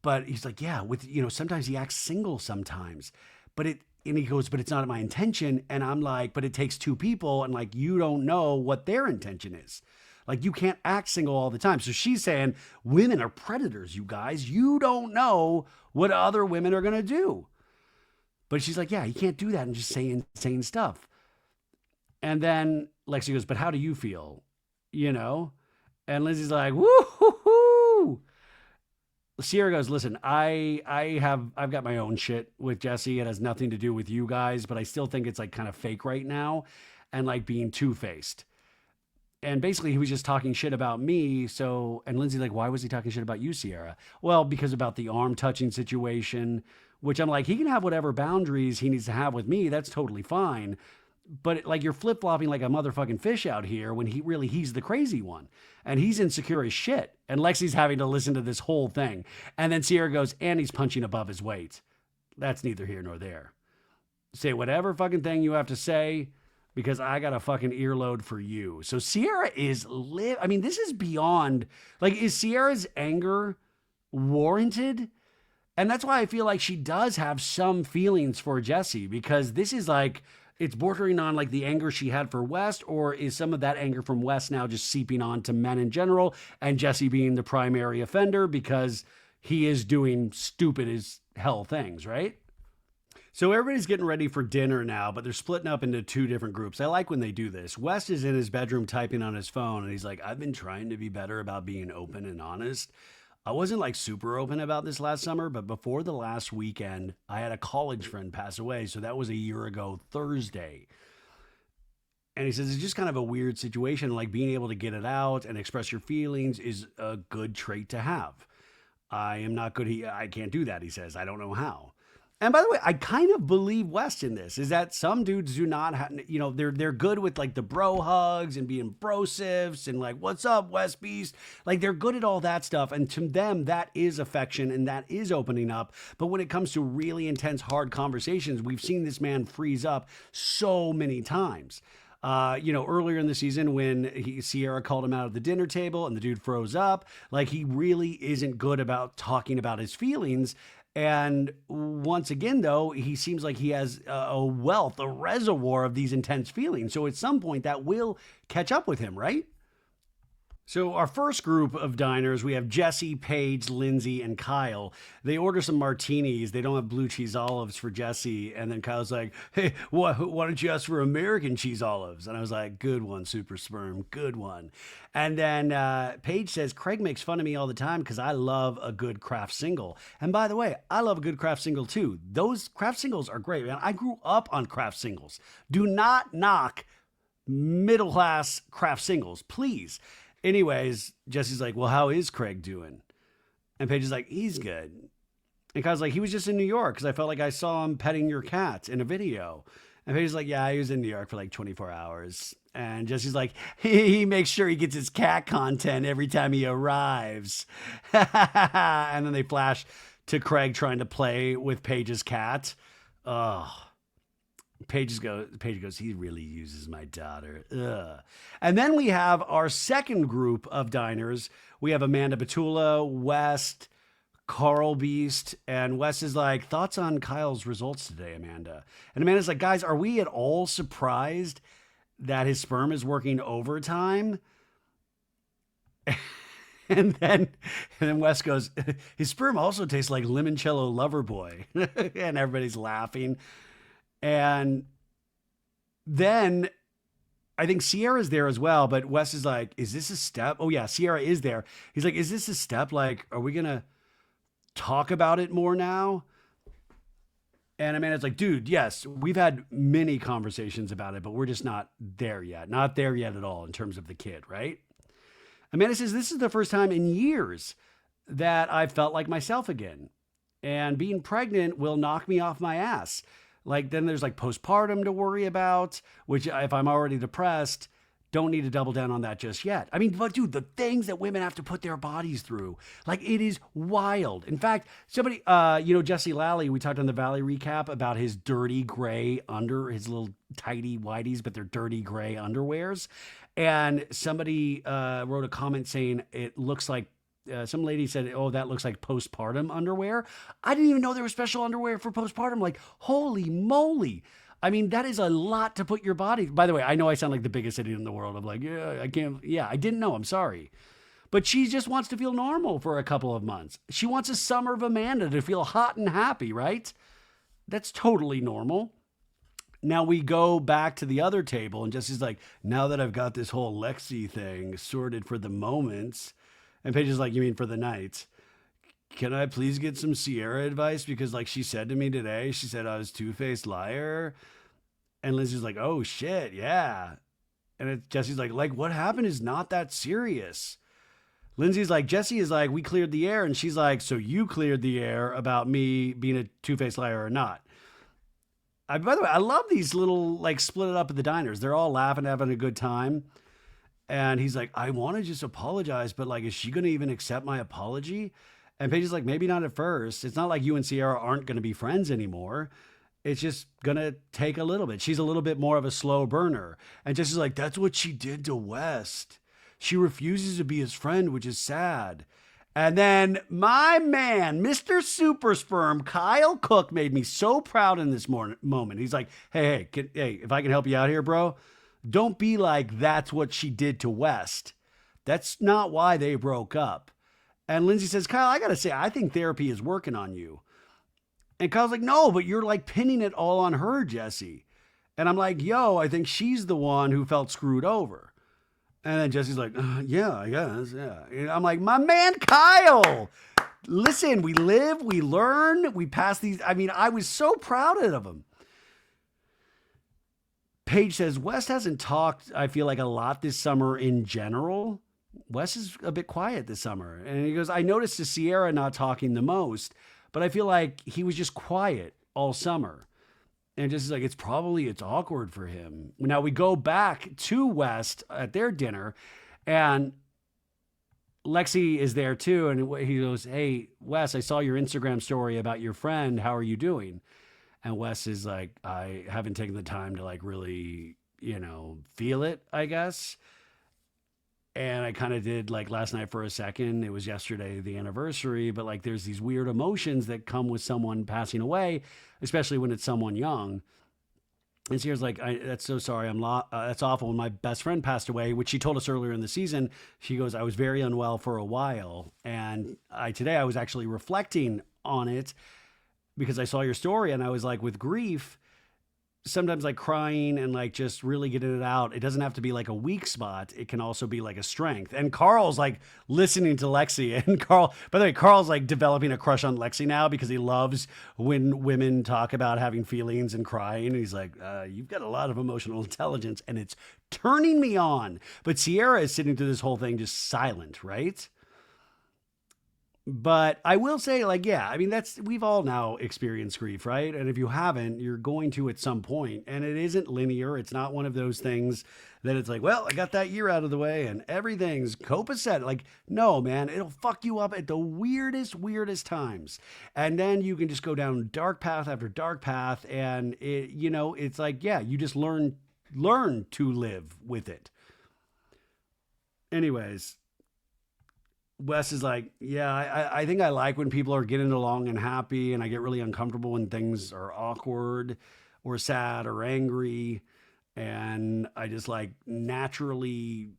But he's like, yeah, sometimes he acts single sometimes. And he goes, but it's not my intention. And I'm like, but it takes two people. And you don't know what their intention is. You can't act single all the time. So she's saying women are predators, you guys. You don't know what other women are going to do. But she's like, yeah, you can't do that and just say insane stuff. And then Lexi goes, but how do you feel? And Lindsay's like, woo-hoo-hoo. Ciara goes, listen, I've got my own shit with Jesse. It has nothing to do with you guys, but I still think it's kind of fake right now and being two-faced. And basically he was just talking shit about me. So, and Lindsay's like, why was he talking shit about you, Ciara? Well, because about the arm touching situation, which I'm like, he can have whatever boundaries he needs to have with me. That's totally fine. But you're flip-flopping like a motherfucking fish out here when he's the crazy one and he's insecure as shit. And Lexi's having to listen to this whole thing. And then Ciara goes, and he's punching above his weight. That's neither here nor there. Say whatever fucking thing you have to say because I got a fucking earload for you. So Ciara is this is beyond, is Ciara's anger warranted? And that's why I feel like she does have some feelings for Jesse because this is it's bordering on the anger she had for West, or is some of that anger from West now just seeping on to men in general and Jesse being the primary offender because he is doing stupid as hell things, right? So everybody's getting ready for dinner now, but they're splitting up into two different groups. I like when they do this. West is in his bedroom typing on his phone, and he's like, I've been trying to be better about being open and honest. I wasn't super open about this last summer, but before the last weekend, I had a college friend pass away. So that was a year ago Thursday. And he says, it's just kind of a weird situation. Being able to get it out and express your feelings is a good trait to have. I am not good. I can't do that, he says. I don't know how. And by the way, I kind of believe West in this. Is that some dudes do not have, they're good with like the bro hugs and being brosifs and like, what's up, West Beast? Like they're good at all that stuff. And to them, that is affection and that is opening up. But when it comes to really intense, hard conversations, we've seen this man freeze up so many times. Earlier in the season when Ciara called him out at the dinner table and the dude froze up, like he really isn't good about talking about his feelings. And once again, though, he seems like he has a reservoir of these intense feelings. So at some point that will catch up with him, right? So our first group of diners, we have Jesse, Paige, Lindsay, and Kyle. They order some martinis. They don't have blue cheese olives for Jesse. And then Kyle's like, hey, why don't you ask for American cheese olives? And I was like, good one, super sperm, good one. And then Paige says, Craig makes fun of me all the time because I love a good craft single. And by the way, I love a good craft single too. Those craft singles are great, man. I grew up on craft singles. Do not knock middle-class craft singles, please. Anyways, Jesse's like, well, how is Craig doing? And Paige is like, he's good. And Kyle's like, he was just in New York because I felt like I saw him petting your cat in a video. And Paige is like, yeah, he was in New York for like 24 hours. And Jesse's like, he makes sure he gets his cat content every time he arrives. And then they flash to Craig trying to play with Paige's cat. Oh. Paige goes, he really uses my daughter. Ugh. And then we have our second group of diners. We have Amanda Batula, West, Carl Beast, and West is like, thoughts on Kyle's results today, Amanda? And Amanda's like, guys, are we at all surprised that his sperm is working overtime? And then West goes, his sperm also tastes like limoncello lover boy. And everybody's laughing. And then I think Ciara's there as well, but Wes is like, is this a step? Oh yeah, Ciara is there. He's like, is this a step? Like, are we going to talk about it more now? And Amanda's like, dude, yes, we've had many conversations about it, but we're just not there yet. Not there yet at all in terms of the kid, right? Amanda says, this is the first time in years that I felt like myself again. And being pregnant will knock me off my ass. Like, then there's like postpartum to worry about, which if I'm already depressed, don't need to double down on that just yet. I mean, but dude, the things that women have to put their bodies through, like it is wild. In fact, somebody, Jesse Lally, we talked on the Valley recap about his dirty gray his little tidy whiteys, but they're dirty gray underwears. And somebody wrote a comment saying it looks like, some lady said, oh, that looks like postpartum underwear. I didn't even know there was special underwear for postpartum. Like, holy moly. I mean, that is a lot to put your body. By the way, I know I sound like the biggest idiot in the world. I'm like, yeah, I can't. Yeah, I didn't know. I'm sorry. But she just wants to feel normal for a couple of months. She wants a summer of Amanda to feel hot and happy, right? That's totally normal. Now we go back to the other table and Jesse's like, now that I've got this whole Lexi thing sorted for the moments. And Paige is like, you mean for the night? Can I please get some Ciara advice? Because like she said to me today, she said I was two-faced liar. And Lindsay's like, oh shit, yeah. And Jesse's like what happened is not that serious. Lindsay's like, Jesse is like, we cleared the air. And she's like, so you cleared the air about me being a two-faced liar or not? By the way, I love these little like split it up at the diners. They're all laughing, having a good time. And he's like, I want to just apologize, but like, is she going to even accept my apology? And Paige is like, maybe not at first. It's not like you and Ciara aren't going to be friends anymore. It's just going to take a little bit. She's a little bit more of a slow burner. And Jesse's like, that's what she did to West. She refuses to be his friend, which is sad. And then my man, Mr. Super Sperm, Kyle Cooke, made me so proud in this moment. He's like, hey, if I can help you out here, bro. Don't be like, that's what she did to West. That's not why they broke up. And Lindsay says, Kyle, I got to say, I think therapy is working on you. And Kyle's like, no, but you're like pinning it all on her, Jesse. And I'm like, yo, I think she's the one who felt screwed over. And then Jesse's like, yeah, I guess, yeah. And I'm like, my man, Kyle, listen, we live, we learn, we pass these. I mean, I was so proud of him. Paige says, West hasn't talked, I feel like, a lot this summer in general. Wes is a bit quiet this summer. And he goes, I noticed to Ciara not talking the most, but I feel like he was just quiet all summer. And just like, it's awkward for him. Now we go back to West at their dinner, and Lexi is there too. And he goes, "Hey, Wes, I saw your Instagram story about your friend. How are you doing?" And Wes is like, "I haven't taken the time to like really, feel it, I guess." And I kind of did like last night for a second. It was yesterday, the anniversary, but like there's these weird emotions that come with someone passing away, especially when it's someone young. And Sierra's like, "That's so sorry. That's awful. When my best friend passed away," which she told us earlier in the season, she goes, "I was very unwell for a while. And today I was actually reflecting on it because I saw your story, and I was like, with grief, sometimes like crying and like just really getting it out, it doesn't have to be like a weak spot. It can also be like a strength." And Carl's like listening to Lexi, and by the way, Carl's like developing a crush on Lexi now because he loves when women talk about having feelings and crying. And he's like, "You've got a lot of emotional intelligence and it's turning me on." But Ciara is sitting through this whole thing just silent, right? But I will say, like, yeah, I mean, we've all now experienced grief, right? And if you haven't, you're going to at some point. And it isn't linear. It's not one of those things that it's like, well, I got that year out of the way and everything's copacetic. Like, no, man, it'll fuck you up at the weirdest times. And then you can just go down dark path after dark path. And it's like, yeah, you just learn to live with it. Anyways, Wes is like, "Yeah, I think I like when people are getting along and happy, and I get really uncomfortable when things are awkward or sad or angry. And I just like naturally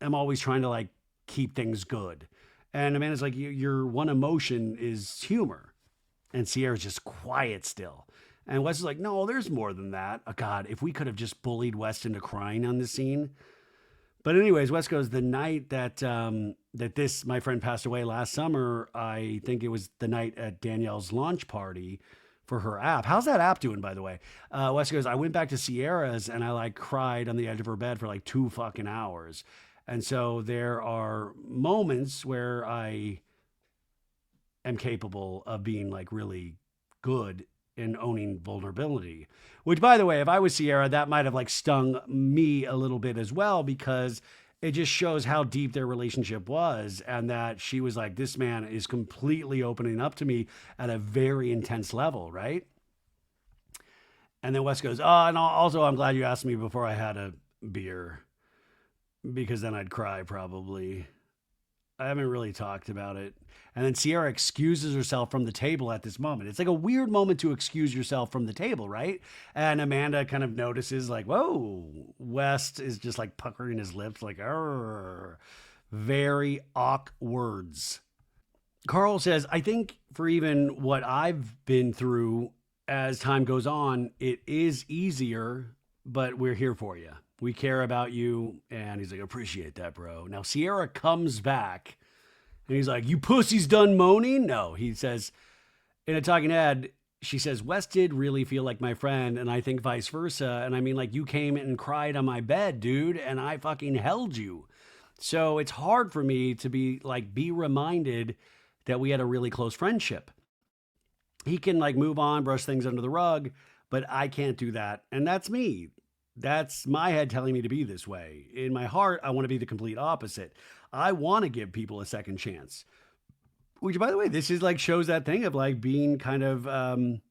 am always trying to like keep things good." And Amanda's like, Your one emotion is humor." And Sierra's just quiet still. And Wes is like, "No, there's more than that." Oh, God, if we could have just bullied Wes into crying on this scene. But anyways, Wes goes, "The night that my friend passed away last summer, I think it was the night at Danielle's launch party for her app." How's that app doing, by the way? Wes goes, "I went back to Sierra's and I like cried on the edge of her bed for like 2 fucking hours." And so there are moments where I am capable of being like really good in owning vulnerability. Which, by the way, if I was Ciara, that might have like stung me a little bit as well, because it just shows how deep their relationship was, and that she was like, this man is completely opening up to me at a very intense level, right? And then Wes goes, "Oh, and also I'm glad you asked me before I had a beer, because then I'd cry probably. I haven't really talked about it." And then Ciara excuses herself from the table at this moment. It's like a weird moment to excuse yourself from the table, right? And Amanda kind of notices, like, whoa, West is just like puckering his lips, like, "Arr." Very awkwards. Carl says, "I think for even what I've been through, as time goes on, it is easier, but we're here for you. We care about you." And he's like, "Appreciate that, bro." Now, Ciara comes back and he's like, "You pussies done moaning?" No, he says, in a talking head, she says, "Wes did really feel like my friend, and I think vice versa. And I mean, like, you came and cried on my bed, dude, and I fucking held you. So it's hard for me to be reminded that we had a really close friendship. He can like move on, brush things under the rug, but I can't do that. And that's me. That's my head telling me to be this way. In my heart, I want to be the complete opposite. I want to give people a second chance." Which, by the way, this is like shows that thing of like being kind of, and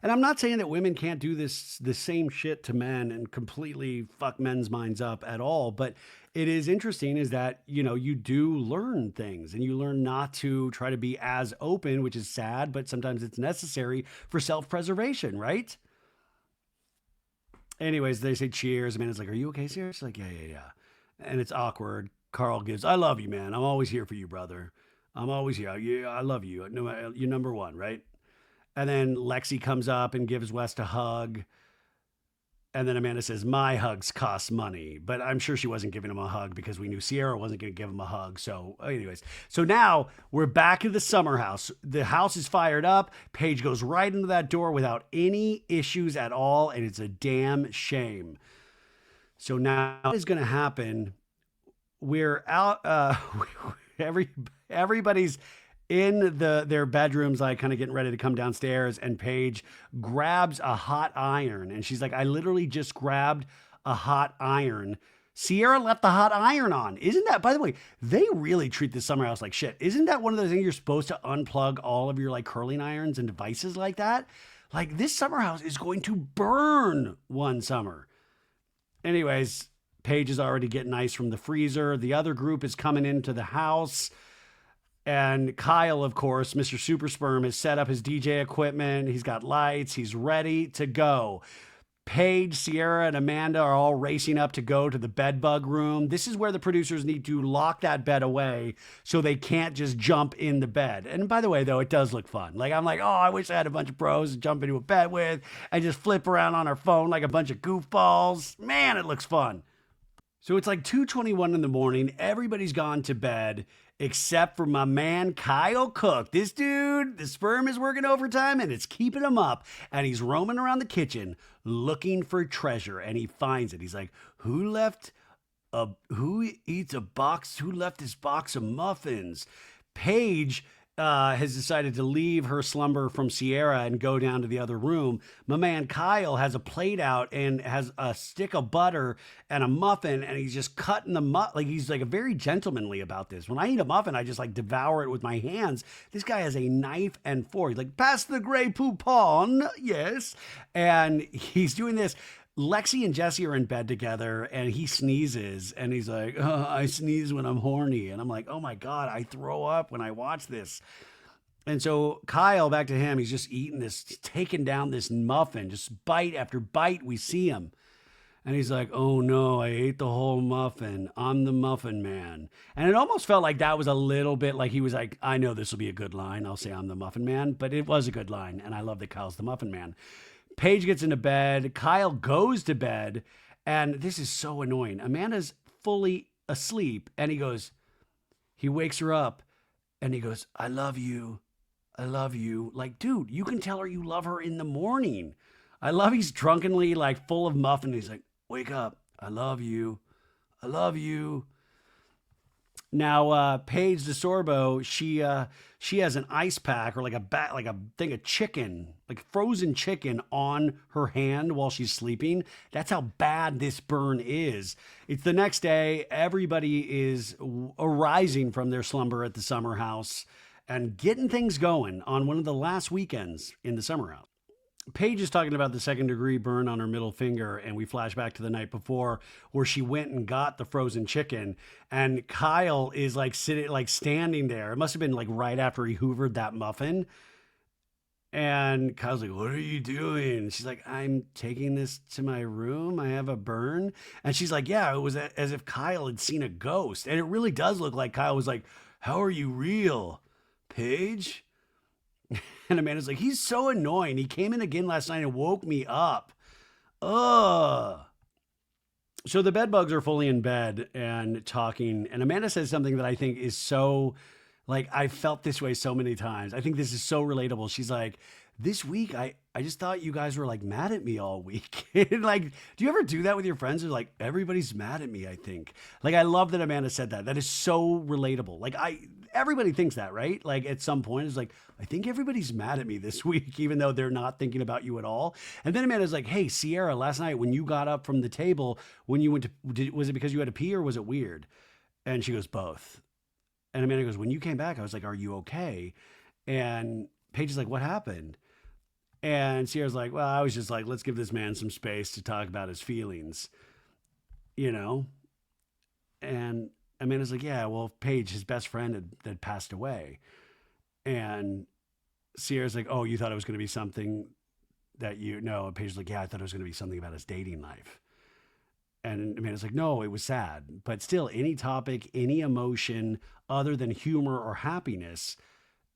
I'm not saying that women can't do the same shit to men and completely fuck men's minds up at all. But it is interesting is that, you do learn things, and you learn not to try to be as open, which is sad, but sometimes it's necessary for self-preservation, right? Anyways, they say cheers. Amanda's like, "Are you okay, Sarah?" She's like, "Yeah, yeah, yeah." And it's awkward. Carl gives, "I love you, man. I'm always here for you, brother. I'm always here. I love you. No, you're number one, right?" And then Lexi comes up and gives West a hug. And then Amanda says, "My hugs cost money." But I'm sure she wasn't giving him a hug because we knew Ciara wasn't going to give him a hug. So anyways, so now we're back in the summer house. The house is fired up. Paige goes right into that door without any issues at all. And it's a damn shame. So now what is going to happen? We're out. Everybody's in their bedrooms, like kind of getting ready to come downstairs, and Paige grabs a hot iron, and she's like, I literally just grabbed a hot iron. Ciara left the hot iron on. Isn't that, by the way, they really treat this summer house like shit. Isn't that one of those things you're supposed to unplug all of your like curling irons and devices like that? Like this summer house is going to burn one summer. Anyways, Paige is already getting ice from the freezer. The other group is coming into the house. And Kyle, of course, Mr. Super Sperm, has set up his DJ equipment. He's got lights. He's ready to go. Paige, Ciara, and Amanda are all racing up to go to the bed bug room. This is where the producers need to lock that bed away so they can't just jump in the bed. And by the way, though, it does look fun. Like, I'm like, oh, I wish I had a bunch of pros to jump into a bed with and just flip around on our phone like a bunch of goofballs. Man, it looks fun. So it's like 2:21 in the morning. Everybody's gone to bed except for my man Kyle Cooke. This dude, the sperm is working overtime and it's keeping him up. And he's roaming around the kitchen looking for treasure, and he finds it. He's like, who left this box of muffins? Paige has decided to leave her slumber from Ciara and go down to the other room. My man Kyle has a plate out and has a stick of butter and a muffin, and he's just cutting the like he's like a very gentlemanly about this. When I eat a muffin, I just like devour it with my hands. This guy has a knife and fork. He's like, pass the Grey Poupon, yes. And he's doing this. Lexi and Jesse are in bed together, and he sneezes, and he's like, oh, I sneeze when I'm horny. And I'm like, oh my God, I throw up when I watch this. And so Kyle, back to him, he's just eating this, taking down this muffin, just bite after bite. We see him. And he's like, oh no, I ate the whole muffin. I'm the muffin man. And it almost felt like that was a little bit like he was like, I know this will be a good line. I'll say I'm the muffin man. But it was a good line. And I love that Kyle's the muffin man. Paige gets into bed. Kyle goes to bed. And this is so annoying. Amanda's fully asleep. And he wakes her up. And he goes, I love you. I love you. Like, dude, you can tell her you love her in the morning. I love he's drunkenly like full of muffin. He's like, wake up. I love you. I love you. Now, Paige DeSorbo, she has an ice pack or like a thing of chicken, like frozen chicken on her hand while she's sleeping. That's how bad this burn is. It's the next day. Everybody is arising from their slumber at the summer house and getting things going on one of the last weekends in the summer house. Paige is talking about the 2nd-degree burn on her middle finger, and we flash back to the night before where she went and got the frozen chicken, and Kyle is like standing there. It must have been like right after he hoovered that muffin. And Kyle's like, what are you doing? She's like, I'm taking this to my room. I have a burn. And she's like, yeah, it was as if Kyle had seen a ghost. And it really does look like Kyle was like, how are you real, Paige? And Amanda's like, he's so annoying. He came in again last night and woke me up. Ugh. So the bed bugs are fully in bed and talking. And Amanda says something that I think is so, like, I felt this way so many times. I think this is so relatable. She's like, this week, I just thought you guys were like mad at me all week. Like, do you ever do that with your friends? Or like, everybody's mad at me, I think. Like, I love that Amanda said that. That is so relatable. Like, everybody thinks that, right? Like at some point it's like, I think everybody's mad at me this week, even though they're not thinking about you at all. And then Amanda's like, hey, Ciara, last night when you got up from the table, when you went to, was it because you had to pee or was it weird? And she goes, both. And Amanda goes, when you came back, I was like, are you okay? And Paige is like, what happened? And Ciara's like, well, I was just like, let's give this man some space to talk about his feelings, you know? And Amanda's like, yeah, well, Paige, his best friend had passed away. And Ciara's like, oh, you thought it was going to be something that no. And Paige's like, yeah, I thought it was going to be something about his dating life. And Amanda's like, no, it was sad. But still, any topic, any emotion other than humor or happiness,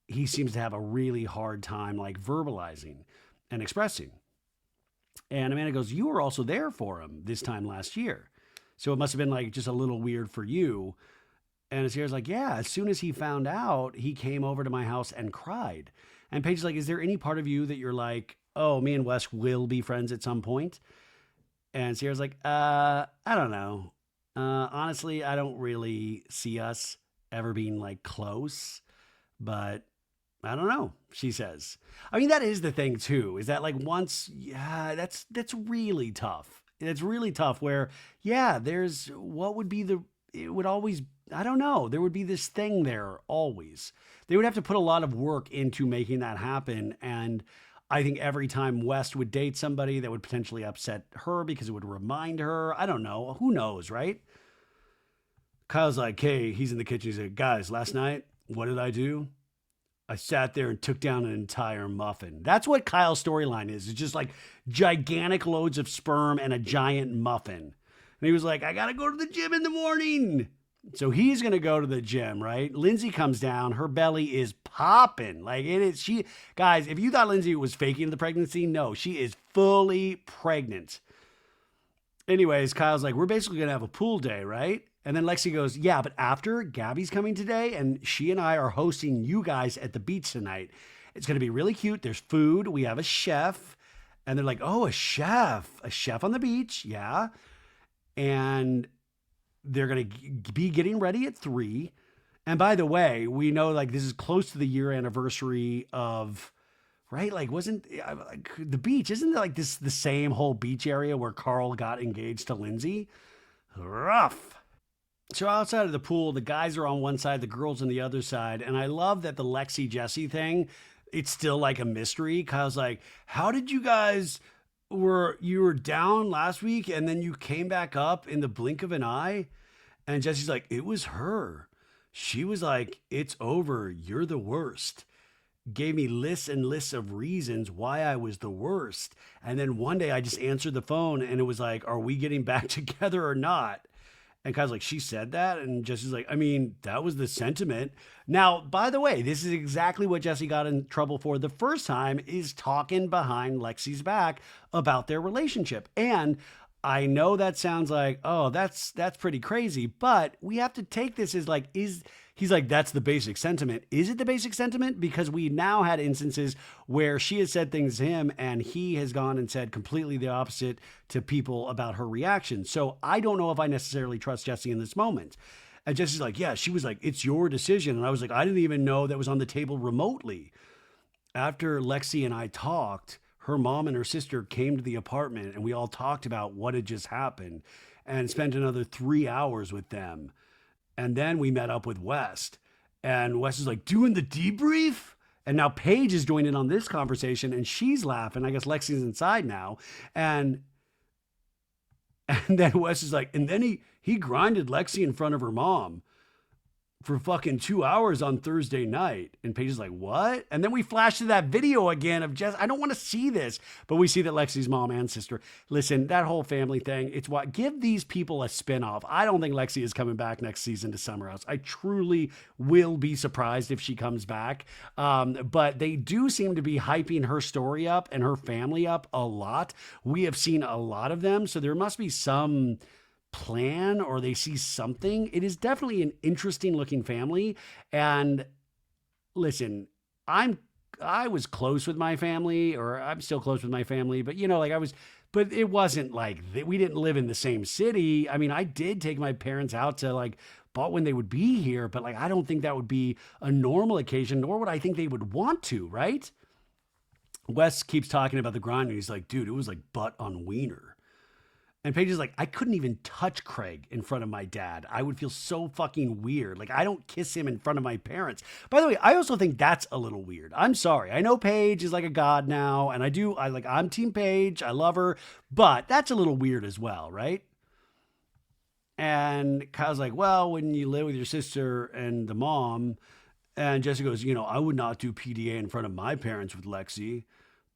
he seems to have a really hard time like verbalizing and expressing. And Amanda goes, you were also there for him this time last year. So it must have been like just a little weird for you. And Ciara's like, yeah, as soon as he found out, he came over to my house and cried. And Paige's like, is there any part of you that you're like, oh, me and Wes will be friends at some point? And Ciara's like, I don't know. Honestly, I don't really see us ever being like close. But I don't know, she says. I mean, that is the thing too, is that like once, yeah, that's really tough. It's really tough where, yeah, there's what would be it would always, I don't know, there would be this thing there always. They would have to put a lot of work into making that happen. And I think every time West would date somebody that would potentially upset her because it would remind her, I don't know, who knows, right? Kyle's like, hey, he's in the kitchen. He's like, guys, last night, what did I do? I sat there and took down an entire muffin. That's what Kyle's storyline is. It's just like gigantic loads of sperm and a giant muffin. And he was like, I got to go to the gym in the morning. So he's going to go to the gym, right? Lindsay comes down. Her belly is popping. Like it is. Guys, if you thought Lindsay was faking the pregnancy, no, she is fully pregnant. Anyways, Kyle's like, we're basically going to have a pool day, right? And then Lexi goes, yeah, but after Gabby's coming today and she and I are hosting you guys at the beach tonight. It's going to be really cute. There's food. We have a chef. And they're like, oh, a chef on the beach. Yeah. And they're going to be getting ready at 3. And by the way, we know like this is close to the year anniversary of, right? Like wasn't like, the beach, isn't it like this, the same whole beach area where Carl got engaged to Lindsay? Rough. So outside of the pool, the guys are on one side, the girls on the other side. And I love that the Lexi Jesse thing, it's still like a mystery. Kyle's like, how did you guys you were down last week and then you came back up in the blink of an eye? And Jesse's like, it was her. She was like, it's over. You're the worst. Gave me lists and lists of reasons why I was the worst. And then one day I just answered the phone and it was like, are we getting back together or not? And Kyle's like, she said that? And Jesse's like, I mean, that was the sentiment. Now, by the way, this is exactly what Jesse got in trouble for the first time, is talking behind Lexi's back about their relationship. And I know that sounds like, oh, that's pretty crazy, but we have to take this as like, he's like, that's the basic sentiment. Is it the basic sentiment? Because we now had instances where she has said things to him and he has gone and said completely the opposite to people about her reaction. So I don't know if I necessarily trust Jesse in this moment. And Jesse's like, yeah, she was like, it's your decision. And I was like, I didn't even know that was on the table remotely. After Lexi and I talked, her mom and her sister came to the apartment and we all talked about what had just happened and spent another 3 hours with them. And then we met up with West and West is like doing the debrief. And now Paige is joining on this conversation and she's laughing. I guess Lexi's inside now. And then West is like, and then he grinded Lexi in front of her mom for fucking 2 hours on Thursday night. And Paige is like, what? And then we flash to that video again of Jess. I don't want to see this, but we see that Lexi's mom and sister, listen, that whole family thing, it's what, give these people a spinoff. I don't think Lexi is coming back next season to Summer House. I truly will be surprised if she comes back. But they do seem to be hyping her story up and her family up a lot. We have seen a lot of them. So there must be some plan or they see something. It is definitely an interesting looking family. And listen, I was close with my family, or I'm still close with my family, but but it wasn't like we didn't live in the same city. I mean, I did take my parents out to like bought when they would be here, but like I don't think that would be a normal occasion, nor would I think they would want to, right? Wes keeps talking about the grind and he's like, dude, it was like butt on wiener. And Paige is like, I couldn't even touch Craig in front of my dad. I would feel so fucking weird. Like, I don't kiss him in front of my parents. By the way, I also think that's a little weird. I'm sorry. I know Paige is like a god now, and I'm Team Paige. I love her, but that's a little weird as well, right? And Kyle's like, well, when you live with your sister and the mom, and Jesse goes, I would not do PDA in front of my parents with Lexi.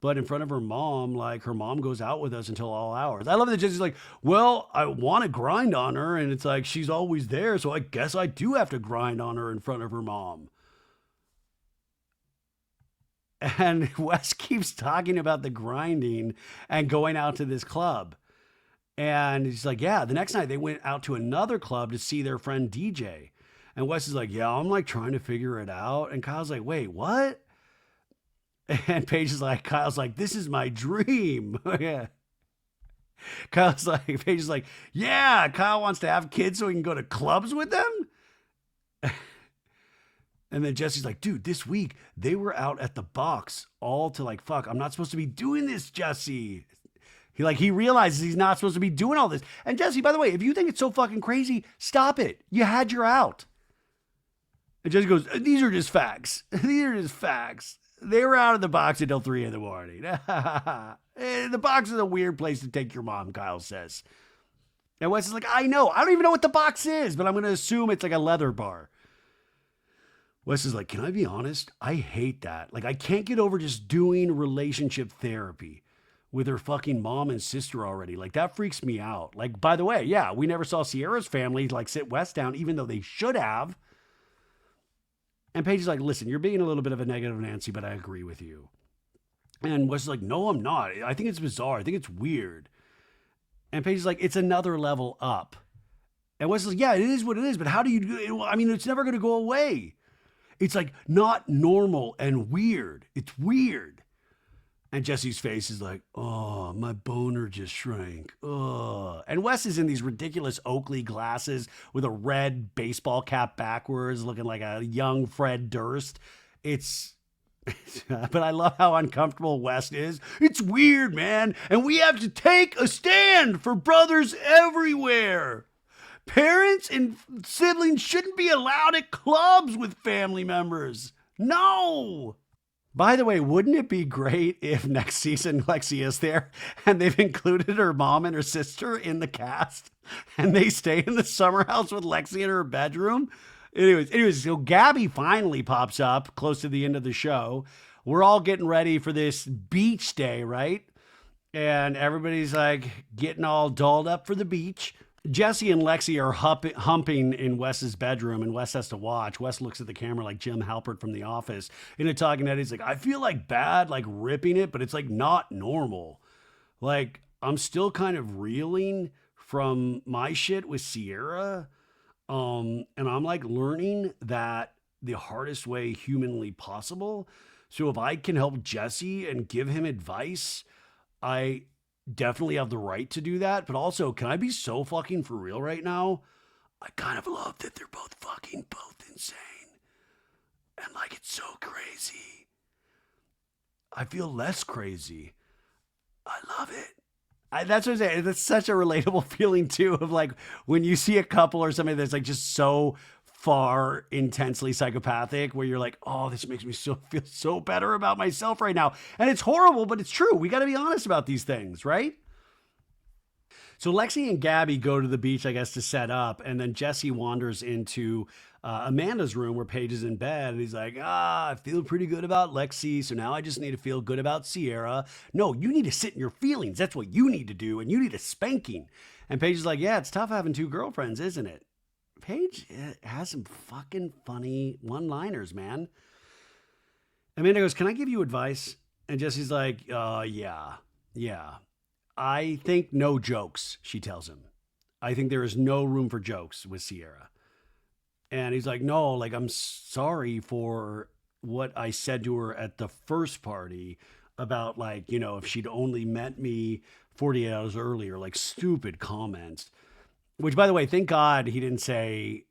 But in front of her mom, like her mom goes out with us until all hours. I love that Jesse's like, well, I want to grind on her. And it's like, she's always there. So I guess I do have to grind on her in front of her mom. And Wes keeps talking about the grinding and going out to this club. And he's like, yeah, the next night they went out to another club to see their friend DJ. And Wes is like, yeah, I'm like trying to figure it out. And Kyle's like, wait, what? And Kyle's like, this is my dream. Yeah. Paige is like, yeah, Kyle wants to have kids so he can go to clubs with them. And then Jesse's like, dude, this week they were out at the box all to like, fuck, I'm not supposed to be doing this, Jesse. He realizes he's not supposed to be doing all this. And Jesse, by the way, if you think it's so fucking crazy, stop it. You had your out. And Jesse goes, these are just facts. These are just facts. They were out of the box until 3 in the morning. The box is a weird place to take your mom, Kyle says. And Wes is like, I know. I don't even know what the box is, but I'm going to assume it's like a leather bar. Wes is like, can I be honest? I hate that. Like, I can't get over just doing relationship therapy with her fucking mom and sister already. Like, that freaks me out. Like, by the way, yeah, we never saw Ciara's family like sit Wes down, even though they should have. And Paige is like, listen, you're being a little bit of a negative Nancy, but I agree with you. And Wes is like, no, I'm not. I think it's bizarre. I think it's weird. And Paige is like, it's another level up. And Wes is like, yeah, it is what it is, but how do you do it? I mean, it's never going to go away. It's like not normal and weird. It's weird. And Jesse's face is like, oh, my boner just shrank. Oh. And Wes is in these ridiculous Oakley glasses with a red baseball cap backwards, looking like a young Fred Durst. But I love how uncomfortable Wes is. It's weird, man. And we have to take a stand for brothers everywhere. Parents and siblings shouldn't be allowed at clubs with family members. No. By the way, wouldn't it be great if next season Lexi is there and they've included her mom and her sister in the cast and they stay in the summer house with Lexi in her bedroom? Anyways, so Gabby finally pops up close to the end of the show. We're all getting ready for this beach day, right? And everybody's like getting all dolled up for the beach. Jesse and Lexi are humping in Wes's bedroom, and Wes has to watch. Wes looks at the camera like Jim Halpert from The Office. In a talking head, he's like, I feel like bad, like ripping it, but it's like not normal. Like, I'm still kind of reeling from my shit with Ciara. And I'm like learning that the hardest way humanly possible. So if I can help Jesse and give him advice, I definitely have the right to do that. But also, can I be so fucking for real right now? I kind of love that they're both insane. And like, it's so crazy. I feel less crazy. I love it. That's what I'm saying. That's such a relatable feeling too, of like when you see a couple or somebody that's like just so far intensely psychopathic where you're like, oh, this makes me feel so better about myself right now. And it's horrible, but it's true. We got to be honest about these things, right? So Lexi and Gabby go to the beach, I guess, to set up. And then Jesse wanders into Amanda's room where Paige is in bed. And he's like, I feel pretty good about Lexi. So now I just need to feel good about Ciara. No, you need to sit in your feelings. That's what you need to do. And you need a spanking. And Paige is like, yeah, it's tough having two girlfriends, isn't it? Paige has some fucking funny one-liners, man. Amanda goes, can I give you advice? And Jesse's like, yeah. I think no jokes, she tells him. I think there is no room for jokes with Ciara. And he's like, no, like, I'm sorry for what I said to her at the first party about, like, you know, if she'd only met me 48 hours earlier, like, stupid comments. Which, by the way, thank God he didn't say,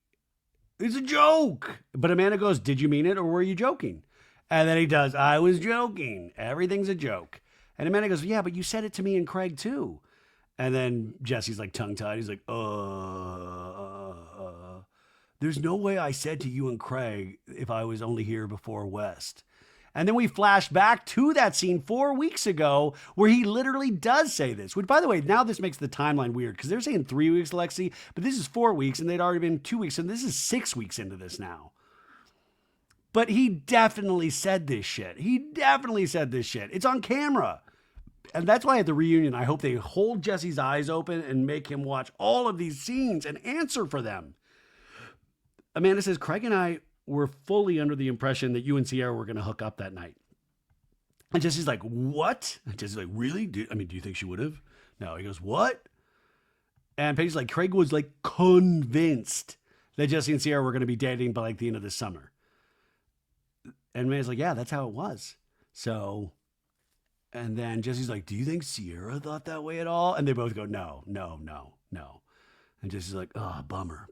it's a joke. But Amanda goes, did you mean it or were you joking? And then he does, I was joking. Everything's a joke. And Amanda goes, yeah, but you said it to me and Craig too. And then Jesse's like tongue-tied. He's like, there's no way I said to you and Craig if I was only here before West. And then we flash back to that scene 4 weeks ago where he literally does say this, which, by the way, now this makes the timeline weird because they're saying 3 weeks, Lexi, but this is 4 weeks and they'd already been 2 weeks. And this is 6 weeks into this now. But he definitely said this shit. It's on camera. And that's why at the reunion, I hope they hold Jesse's eyes open and make him watch all of these scenes and answer for them. Amanda says, Craig and I were fully under the impression that you and Ciara were going to hook up that night. And Jesse's like, what? And Jesse's like, really? Do you think she would have? No. He goes, what? And Paige's like, Craig was like convinced that Jesse and Ciara were going to be dating by like the end of the summer. And Amanda's like, yeah, that's how it was. So, and then Jesse's like, do you think Ciara thought that way at all? And they both go, no. And Jesse's like, oh, bummer.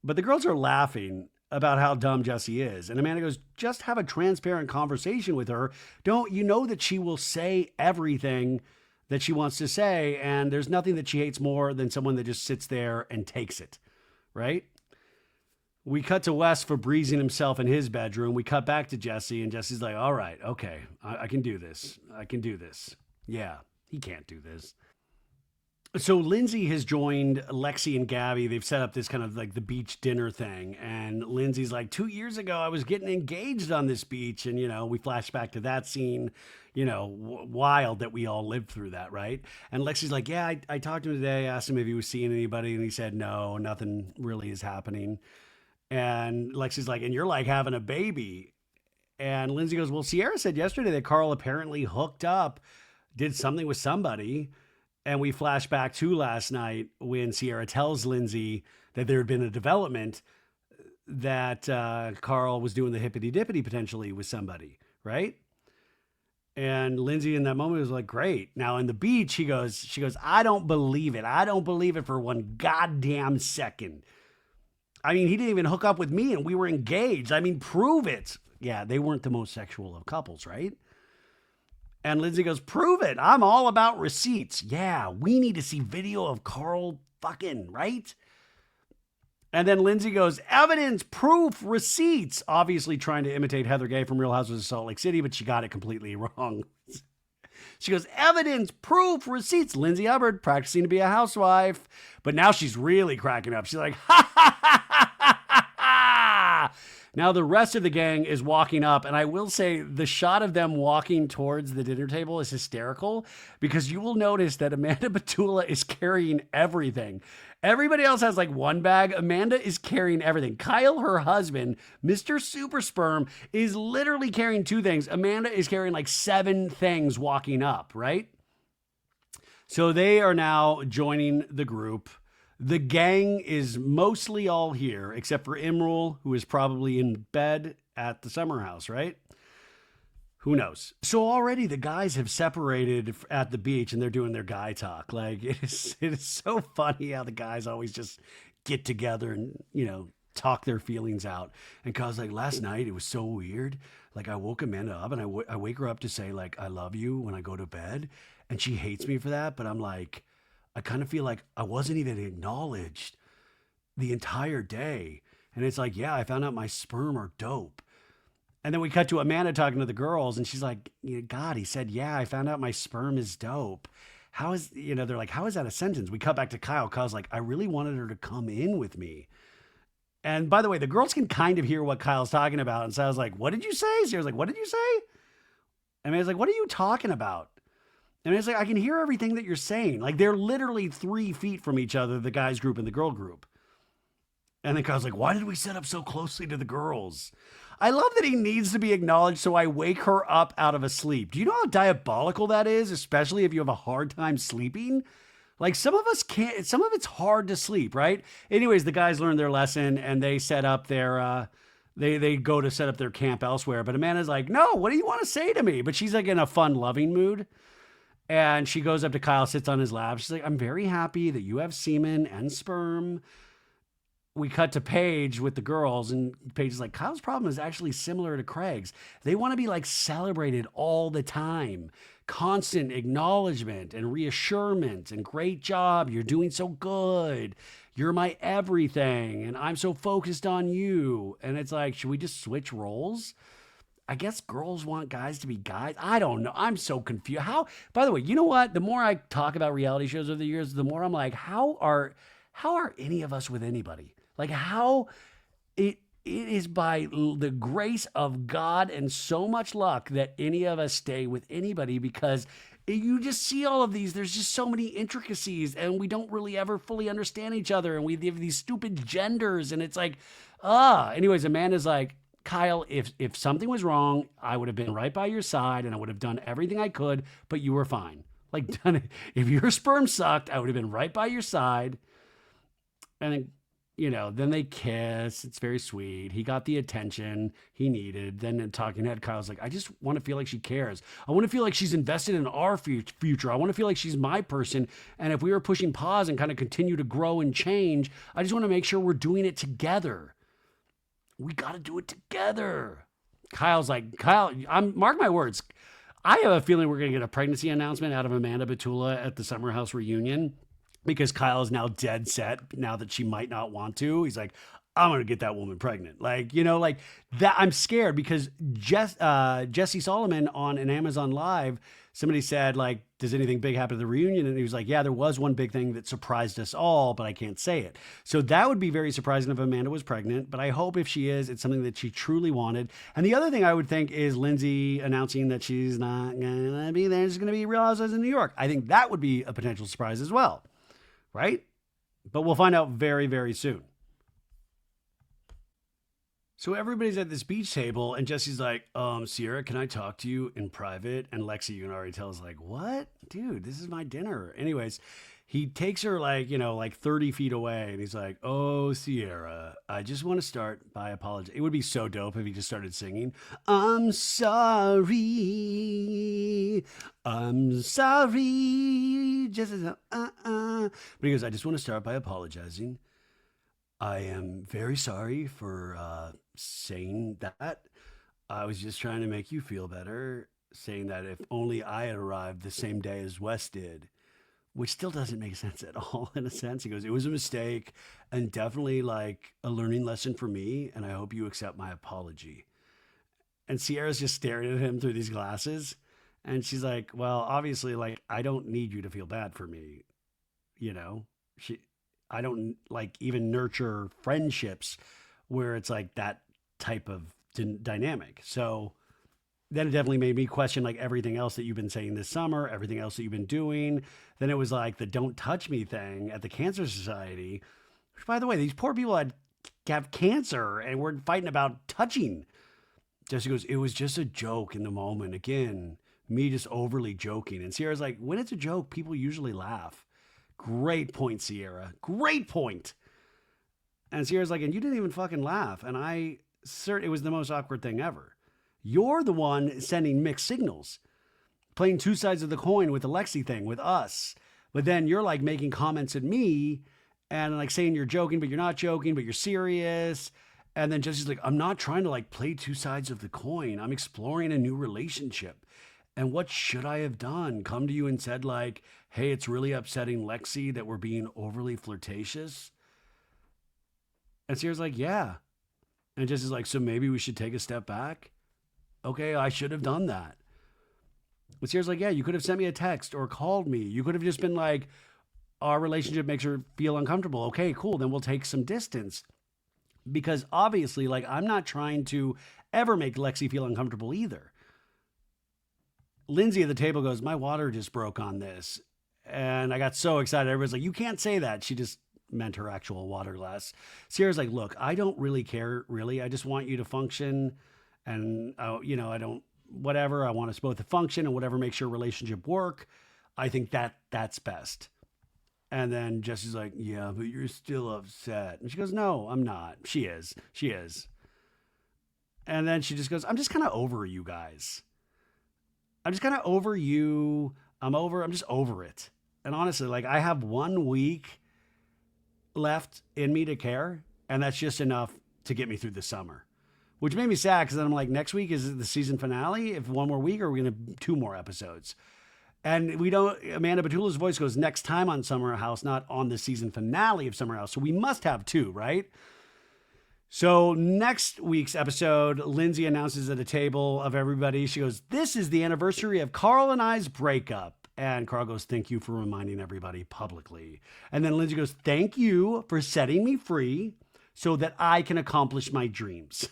But the girls are laughing about how dumb Jessie is. And Amanda goes, just have a transparent conversation with her. Don't you know that she will say everything that she wants to say, and there's nothing that she hates more than someone that just sits there and takes it, right? We cut to Wes for breezing himself in his bedroom. We cut back to Jessie, and Jessie's like, all right, okay, I can do this. I can do this. Yeah, he can't do this. So Lindsay has joined Lexi and Gabby. They've set up this kind of like the beach dinner thing. And Lindsay's like, 2 years ago, I was getting engaged on this beach. And, we flash back to that scene, wild that we all lived through that, right? And Lexi's like, yeah, I talked to him today, asked him if he was seeing anybody. And he said, no, nothing really is happening. And Lexi's like, and you're like having a baby. And Lindsay goes, well, Ciara said yesterday that Carl apparently hooked up, did something with somebody. And we flash back to last night when Ciara tells Lindsay that there had been a development that Carl was doing the hippity-dippity potentially with somebody, right? And Lindsay in that moment was like, great. Now in the beach, she goes, I don't believe it. I don't believe it for one goddamn second. I mean, he didn't even hook up with me and we were engaged. I mean, prove it. Yeah, they weren't the most sexual of couples, right? And Lindsay goes, prove it. I'm all about receipts. Yeah, we need to see video of Carl fucking, right? And then Lindsay goes, evidence, proof, receipts. Obviously trying to imitate Heather Gay from Real Housewives of Salt Lake City, but she got it completely wrong. She goes, evidence, proof, receipts. Lindsay Hubbard practicing to be a housewife. But now she's really cracking up. She's like, ha, ha, ha, ha, ha, ha. Now the rest of the gang is walking up, and I will say the shot of them walking towards the dinner table is hysterical because you will notice that Amanda Batula is carrying everything. Everybody else has like one bag. Amanda is carrying everything. Kyle, her husband, Mr. Super Sperm, is literally carrying 2 things. Amanda is carrying like 7 things walking up, right? So they are now joining the group. The gang is mostly all here, except for Imrul, who is probably in bed at the summer house, right? Who knows? So already the guys have separated at the beach and they're doing their guy talk. Like it is so funny how the guys always just get together and, talk their feelings out. And Kyle's like, last night it was so weird. Like I woke Amanda up and I wake her up to say like, I love you when I go to bed. And she hates me for that. But I'm like, I kind of feel like I wasn't even acknowledged the entire day. And it's like, yeah, I found out my sperm are dope. And then we cut to Amanda talking to the girls and she's like, God, he said, yeah, I found out my sperm is dope. How is, they're like, how is that a sentence? We cut back to Kyle. Kyle's like, I really wanted her to come in with me. And by the way, the girls can kind of hear what Kyle's talking about. And so I was like, what did you say? Sarah's like, what did you say? And I was like, what are you talking about? And it's like, I can hear everything that you're saying. Like they're literally 3 feet from each other, the guys group and the girl group. And then Kyle's like, why did we set up so closely to the girls? I love that he needs to be acknowledged. So I wake her up out of a sleep. Do you know how diabolical that is? Especially if you have a hard time sleeping. Like some of us can't, some of it's hard to sleep, right? Anyways, the guys learned their lesson and they set up their, they go to set up their camp elsewhere. But Amanda's like, no, what do you want to say to me? But she's like in a fun, loving mood. And she goes up to Kyle, sits on his lap. She's like, I'm very happy that you have semen and sperm. We cut to Paige with the girls, and Paige is like, Kyle's problem is actually similar to Craig's. They want to be like celebrated all the time. Constant acknowledgement and reassurance and great job. You're doing so good. You're my everything. And I'm so focused on you. And it's like, should we just switch roles? I guess girls want guys to be guys. I don't know. I'm so confused. How, by the way, you know what? The more I talk about reality shows over the years, the more I'm like, how are any of us with anybody? Like how it is by the grace of God and so much luck that any of us stay with anybody because you just see all of these. There's just so many intricacies and we don't really ever fully understand each other. And we have these stupid genders and it's like, anyways, Amanda's like, Kyle, if something was wrong, I would have been right by your side and I would have done everything I could, but you were fine. Like, if your sperm sucked, I would have been right by your side. And then then they kiss. It's very sweet. He got the attention he needed. Then in talking head, Kyle's like, I just want to feel like she cares. I want to feel like she's invested in our future. I want to feel like she's my person. And if we were pushing pause and kind of continue to grow and change, I just want to make sure we're doing it together. We got to do it together. Kyle's like, Kyle, mark my words. I have a feeling we're going to get a pregnancy announcement out of Amanda Batula at the Summer House reunion, because Kyle is now dead set now that she might not want to. He's like, I'm going to get that woman pregnant. Like that. I'm scared because Jesse Solomon on an Amazon Live, somebody said, like, does anything big happen at the reunion? And he was like, yeah, there was one big thing that surprised us all, but I can't say it. So that would be very surprising if Amanda was pregnant. But I hope if she is, it's something that she truly wanted. And the other thing I would think is Lindsay announcing that she's not going to be there. She's going to be Real Housewives in New York. I think that would be a potential surprise as well. Right? But we'll find out very, very soon. So everybody's at this beach table, and Jesse's like, Ciara, can I talk to you in private? And Lexi, you can already tell, is like, what? Dude, this is my dinner. Anyways, he takes her like 30 feet away, and he's like, oh, Ciara, I just want to start by apologizing. It would be so dope if he just started singing, I'm sorry, just as But he goes, I just want to start by apologizing. I am very sorry for saying that. I was just trying to make you feel better, saying that if only I had arrived the same day as Wes did, which still doesn't make sense at all in a sense. He goes, it was a mistake and definitely like a learning lesson for me, and I hope you accept my apology. And Ciara's just staring at him through these glasses, and she's like, well, obviously, like, I don't need you to feel bad for me, I don't like even nurture friendships where it's like that type of dynamic. So then it definitely made me question like everything else that you've been saying this summer, everything else that you've been doing. Then it was like the don't touch me thing at the Cancer Society, which, by the way, these poor people have cancer and we're fighting about touching. Jesse goes, it was just a joke in the moment. Again, me just overly joking. And Ciara's like, when it's a joke, people usually laugh. Great point, Ciara. Great point. And Ciara's like, and you didn't even fucking laugh. And it was the most awkward thing ever. You're the one sending mixed signals, playing two sides of the coin with the Lexi thing, with us. But then you're like making comments at me and like saying you're joking, but you're not joking, but you're serious. And then Jesse's like, I'm not trying to like play two sides of the coin. I'm exploring a new relationship. And what should I have done? Come to you and said like, hey, it's really upsetting Lexi that we're being overly flirtatious? And Ciara's like, yeah. And Jesse's like, so maybe we should take a step back? Okay, I should have done that. But Ciara's like, yeah, you could have sent me a text or called me. You could have just been like, our relationship makes her feel uncomfortable. Okay, cool. Then we'll take some distance. Because obviously, like, I'm not trying to ever make Lexi feel uncomfortable either. Lindsay at the table goes, my water just broke on this. And I got so excited. Everybody's like, you can't say that. She just meant her actual water glass. Ciara's like, look, I don't really care, really. I just want you to function. And, I don't, whatever. I want us both to function and whatever makes your relationship work. I think that's best. And then Jesse's like, yeah, but you're still upset. And she goes, no, I'm not. She is. And then she just goes, I'm just kind of over you guys. I'm just kind of over you. I'm just over it. And honestly, like, I have 1 week left in me to care. And that's just enough to get me through the summer, which made me sad. Cause then I'm like, next week is the season finale. If 1 more week, or are we going to 2 more episodes? And Amanda Batula's voice goes next time on Summer House, not on the season finale of Summer House. So we must have 2, right? So next week's episode, Lindsay announces at a table of everybody, she goes, this is the anniversary of Carl and I's breakup. And Carl goes, thank you for reminding everybody publicly. And then Lindsay goes, thank you for setting me free so that I can accomplish my dreams.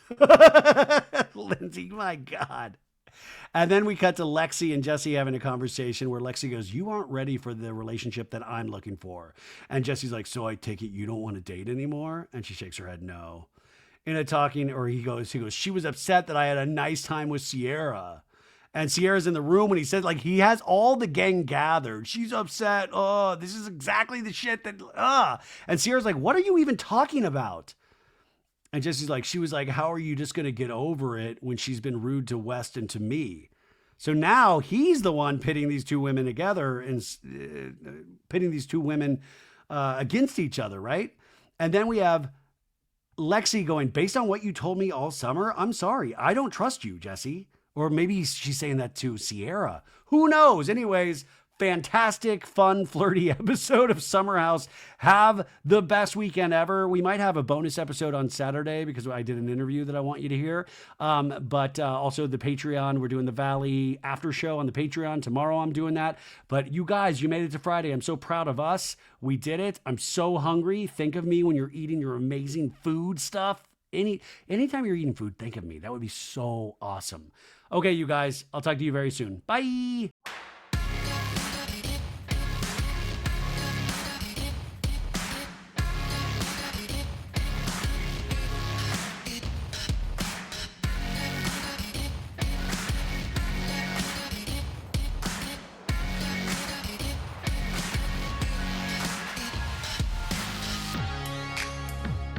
Lindsay, my God. And then we cut to Lexi and Jesse having a conversation where Lexi goes, you aren't ready for the relationship that I'm looking for. And Jesse's like, so I take it you don't want to date anymore? And she shakes her head, no. He goes, she was upset that I had a nice time with Ciara. And Ciara's in the room when he said, like, he has all the gang gathered. She's upset. Oh, this is exactly the shit that, And Ciara's like, what are you even talking about? And Jesse's like, she was like, how are you just going to get over it when she's been rude to West and to me? So now he's the one pitting these two women together and pitting these two women against each other, right? And then we have Lexi going, based on what you told me all summer, I'm sorry. I don't trust you, Jesse. Or maybe she's saying that to Ciara. Who knows? Anyways, fantastic, fun, flirty episode of Summer House. Have the best weekend ever. We might have a bonus episode on Saturday because I did an interview that I want you to hear. But also the Patreon. We're doing the Valley after show on the Patreon. Tomorrow I'm doing that. But you guys, you made it to Friday. I'm so proud of us. We did it. I'm so hungry. Think of me when you're eating your amazing food stuff. Anytime you're eating food, think of me. That would be so awesome. Okay, you guys, I'll talk to you very soon. Bye.